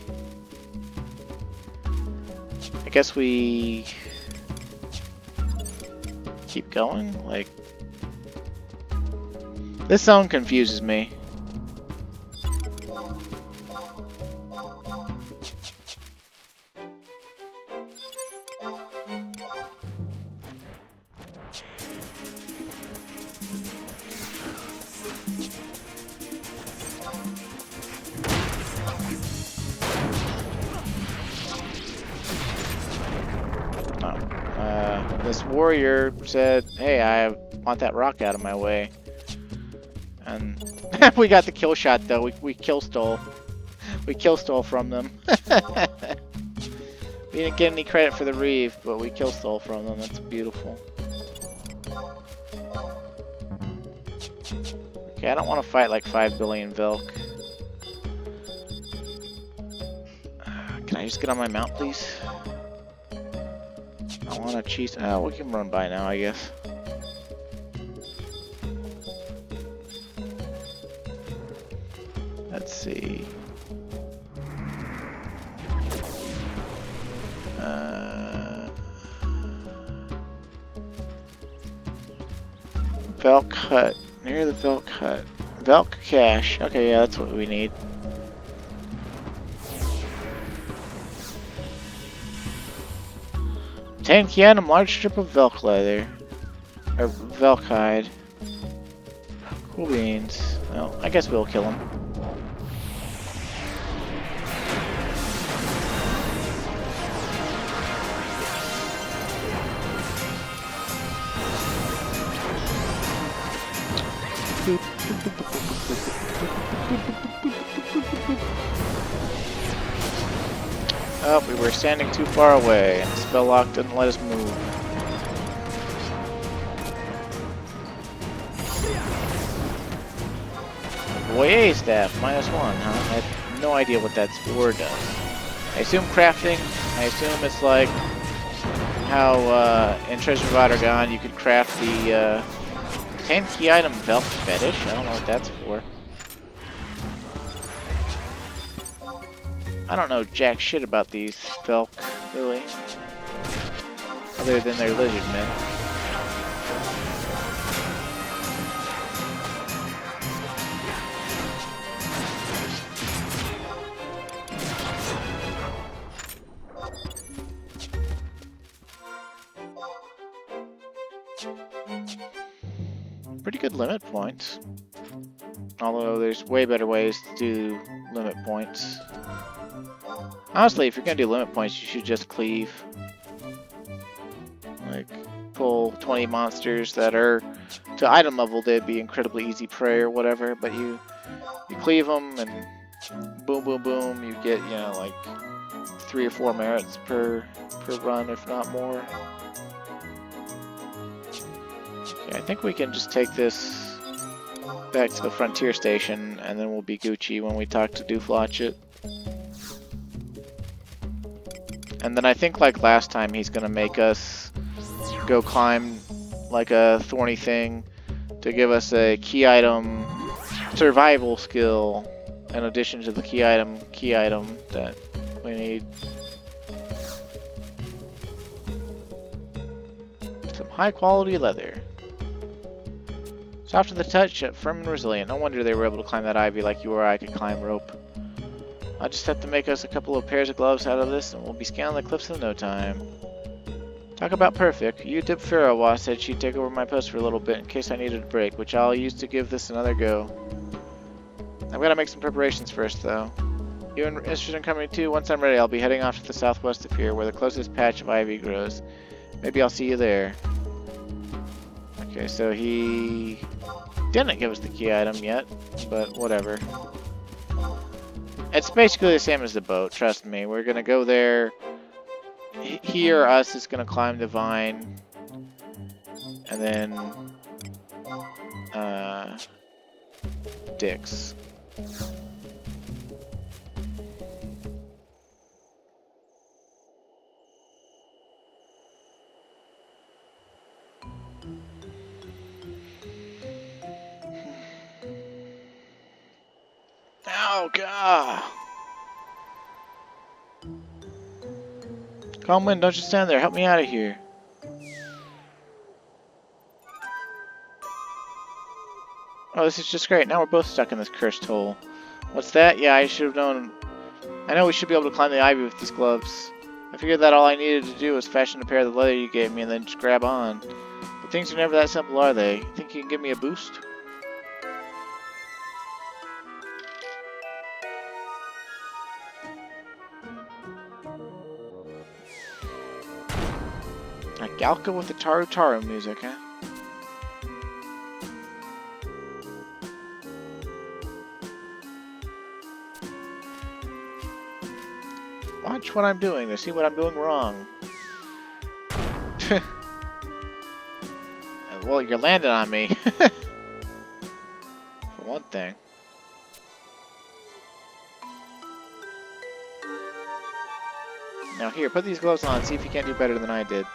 S1: I guess we... keep going? Like... This zone confuses me. This warrior said, hey, I want that rock out of my way. And we got the kill shot, though. We kill stole. We kill stole from them. We didn't get any credit for the Reeve, but we kill stole from them. That's beautiful. Okay, I don't want to fight like 5 billion Velk. Can I just get on my mount, please? I want to cheese. Oh, we can run by now, I guess. Let's see. Velk Hut. Near the Velk Hut. Velk Cache. Okay, yeah, that's what we need. Tankianum, large strip of Velk leather. Or Velk hide. Cool beans. Well, I guess we'll kill him. Oh, we were standing too far away, and the spell lock didn't let us move. Voyer staff, -1, huh? I have no idea what that spore does. I assume crafting. I assume it's like how in Treasure of Ottergon you could craft the 10 key item Velk fetish. I don't know what that's for. I don't know jack shit about these Velk, really. Other than they're lizard men. Pretty good limit points. Although there's way better ways to do limit points. Honestly, if you're gonna do limit points, you should just cleave. Like, pull 20 monsters that are to item level, they'd be incredibly easy prey or whatever, but you You cleave them, and boom, boom, boom, you get, you know, like 3 or 4 merits per run, if not more. Okay, I think we can just take this back to the frontier station, and then we'll be Gucci when we talk to Dooflotchet. And then I think, like last time, he's gonna make us go climb like a thorny thing to give us a key item survival skill in addition to the key item that we need. Some high quality leather. Soft to the touch, yet firm and resilient. No wonder they were able to climb that ivy like you or I could climb rope. I'll just have to make us a couple of pairs of gloves out of this, and we'll be scaling the cliffs in no time. Talk about perfect. You Dip Pharaoh said she'd take over my post for a little bit in case I needed a break, which I'll use to give this another go. I've got to make some preparations first, though. You interested in coming too? Once I'm ready, I'll be heading off to the southwest of here, where the closest patch of ivy grows. Maybe I'll see you there. Okay, so he didn't give us the key item yet, but whatever. It's basically the same as the boat, trust me. We're gonna go there. He or us is gonna climb the vine, and then Dix. Oh god! Calm wind, don't just stand there. Help me out of here. Oh, this is just great. Now we're both stuck in this cursed hole. What's that? Yeah, I should have known. I know we should be able to climb the ivy with these gloves. I figured that all I needed to do was fashion a pair of the leather you gave me and then just grab on. But things are never that simple, are they? You think you can give me a boost? A Galka with the Taru Taru music, huh? Watch what I'm doing to see what I'm doing wrong. Well, you're landing on me. For one thing. Now here, put these gloves on, see if you can't do better than I did.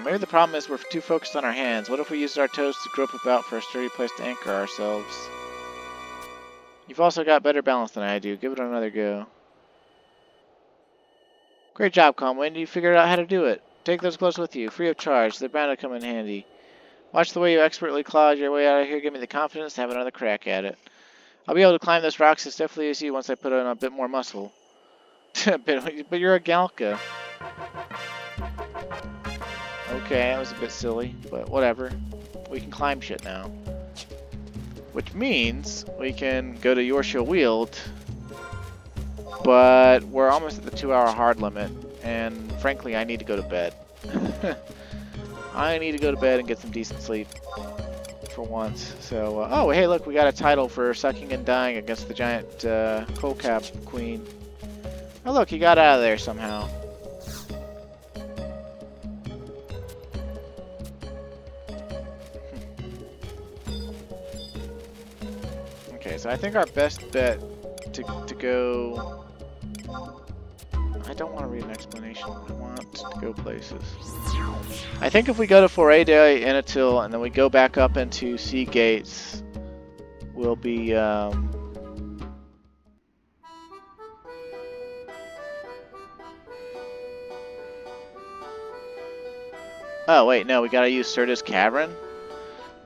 S1: Maybe the problem is we're too focused on our hands. What if we used our toes to grope about for a sturdy place to anchor ourselves? You've also got better balance than I do. Give it another go. Great job, Comwind. You figured out how to do it. Take those gloves with you, free of charge. They're bound to come in handy. Watch the way you expertly clawed your way out of here. Give me the confidence to have another crack at it. I'll be able to climb those rocks as deftly as you once I put on a bit more muscle. But you're a Galka. Okay, that was a bit silly, but whatever. We can climb shit now. Which means we can go to Yorshire Weald, but we're almost at the 2-hour hard limit, and frankly, I need to go to bed. I need to go to bed and get some decent sleep for once. So, oh, hey, look, we got a title for sucking and dying against the giant coal cap queen. Oh, look, he got out of there somehow. Okay, so I think our best bet to go... I don't want to read an explanation. I want to go places. I think if we go to Foray de Inatil and then we go back up into Sea Gates, we'll be... Oh, wait, no, we gotta use Serta's Cavern?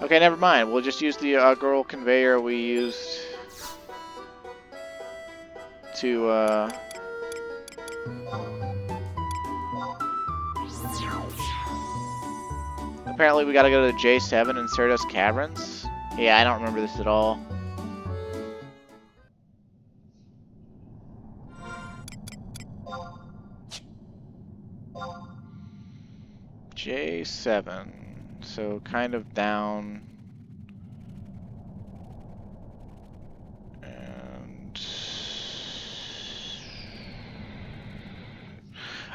S1: Okay, never mind. We'll just use the augural conveyor we used to, Apparently we gotta go to J7 and Serta's Caverns? Yeah, I don't remember this at all. J7. So kind of down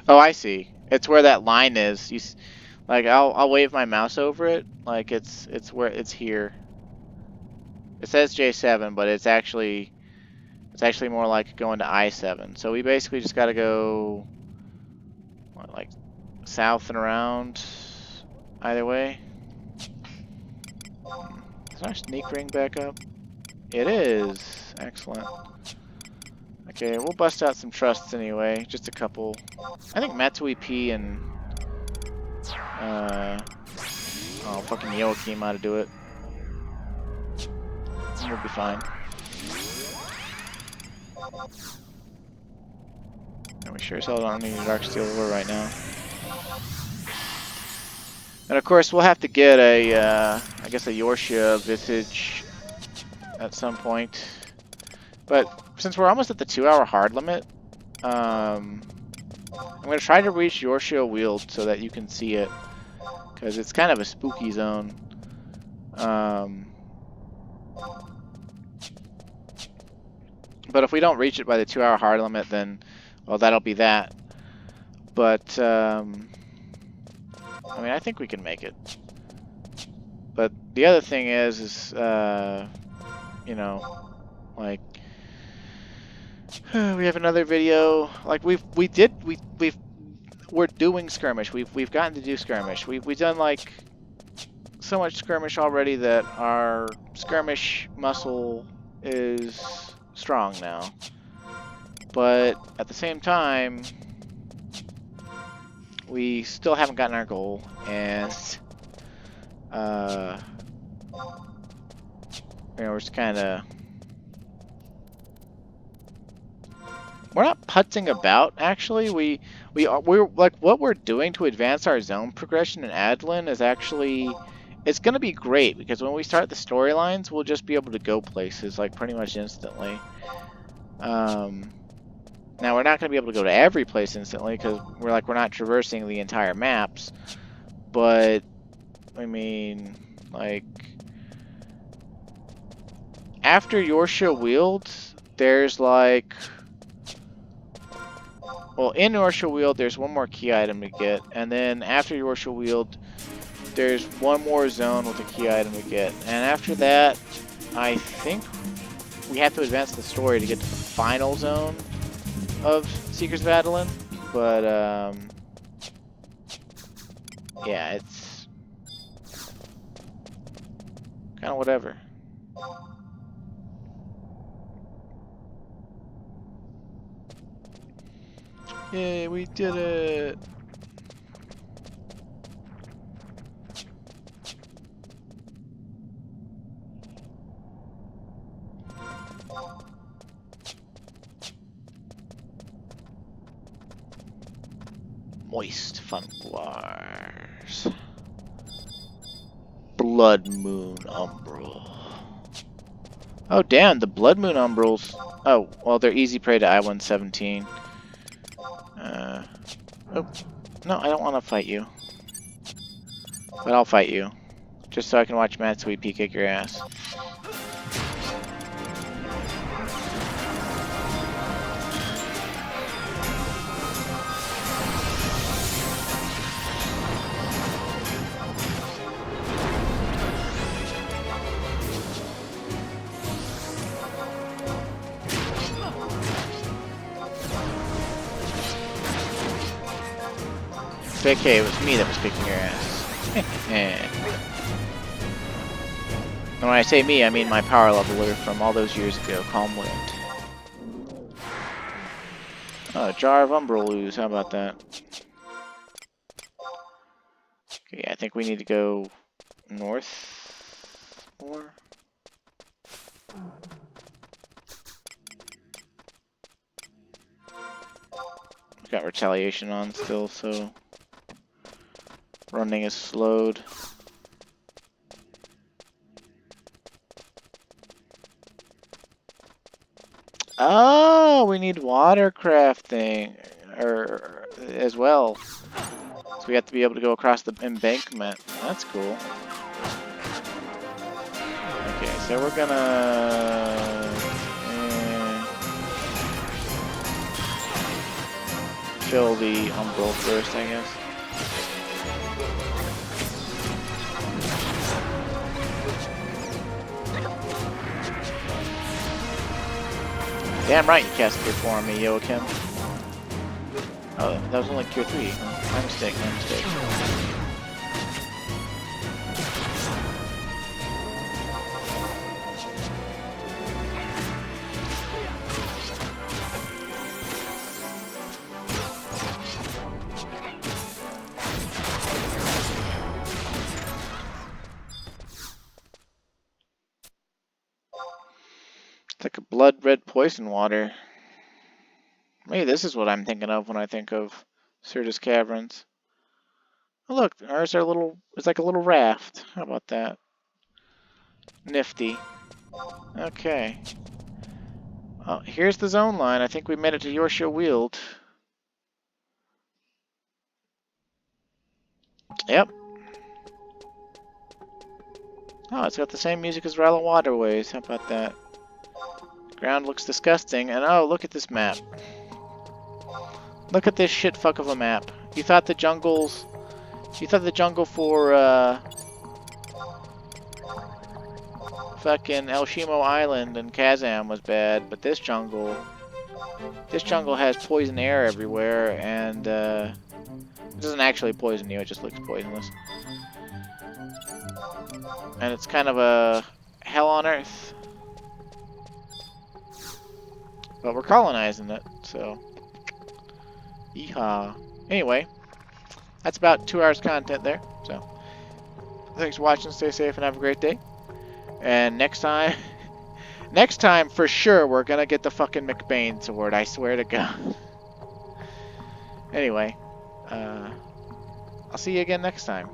S1: Oh, I see. It's where that line is. Like I'll wave my mouse over it. Like it's where it's here. It says J7, but it's actually more like going to I7. So we basically just got to go what, like south and around either way. Is our sneak ring back up? It is. Excellent. Okay, we'll bust out some trusts anyway. Just a couple. I think Matsui P and oh, fucking Joachim ought to do it. We'll be fine. And we sure as hell don't need a Dark Steel Ore right now. And of course, we'll have to get a, I guess a Yorshia Visage at some point. But since we're almost at the 2-hour hard limit, I'm going to try to reach Yorshia Wield so that you can see it. Because it's kind of a spooky zone. But if we don't reach it by the 2-hour hard limit, then, well, that'll be that. But, I mean, I think we can make it. But the other thing is you know, like, we have another video. Like we're doing skirmish. We've gotten to do skirmish. We've done like so much skirmish already that our skirmish muscle is strong now. But at the same time, we still haven't gotten our goal, and you know, we're just kind of, we're not putzing about. Actually, we're like, what we're doing to advance our zone progression in Adlin is actually, it's gonna be great, because when we start the storylines, we'll just be able to go places like pretty much instantly. Now we're not gonna be able to go to every place instantly because we're not traversing the entire maps, but I mean, like, after Yorshia Wield, there's like, well, in Yorshia Wield, there's one more key item to get, and then after Yorshia Wield, there's one more zone with a key item to get, and after that, I think we have to advance the story to get to the final zone of Seekers of Adalin, but yeah, it's kind of whatever. Yay, we did it! Moist Funglars. Blood Moon Umbral. Oh damn, the Blood Moon Umbrals. Oh, well, they're easy prey to I-117. Oh, no, I don't want to fight you. But I'll fight you. Just so I can watch Matsui P kick your ass. Okay, it was me that was kicking your ass. And when I say me, I mean my power leveler from all those years ago, Calm Wind. Oh, a jar of Umbral ooze, how about that? Okay, I think we need to go north more. We've got retaliation on still, so running is slowed. Oh, we need water crafting as well. So we have to be able to go across the embankment. That's cool. Okay, so we're gonna kill the Umbral first, I guess. Damn right you cast Cure 4 on me, Joachim. Oh, that was only Cure 3. Oh, my mistake, my mistake. It's like a blood red poison water. Maybe this is what I'm thinking of when I think of Sirtis Caverns. Oh look, ours are it's like a little raft. How about that? Nifty. Okay. Oh, here's the zone line. I think we made it to Yorsha Weald. Yep. Oh, it's got the same music as Rala Waterways. How about that? Ground looks disgusting, and oh, look at this map. Look at this shit fuck of a map. You thought the jungle for fucking El Shimo Island and Kazam was bad, but this jungle has poison air everywhere, and it doesn't actually poison you, it just looks poisonless. And it's kind of a hell on earth. But we're colonizing it, so yeehaw. Anyway, that's about 2 hours content there. So thanks for watching, stay safe, and have a great day. And next time for sure we're gonna get the fucking McBain sword, I swear to God. Anyway, I'll see you again next time.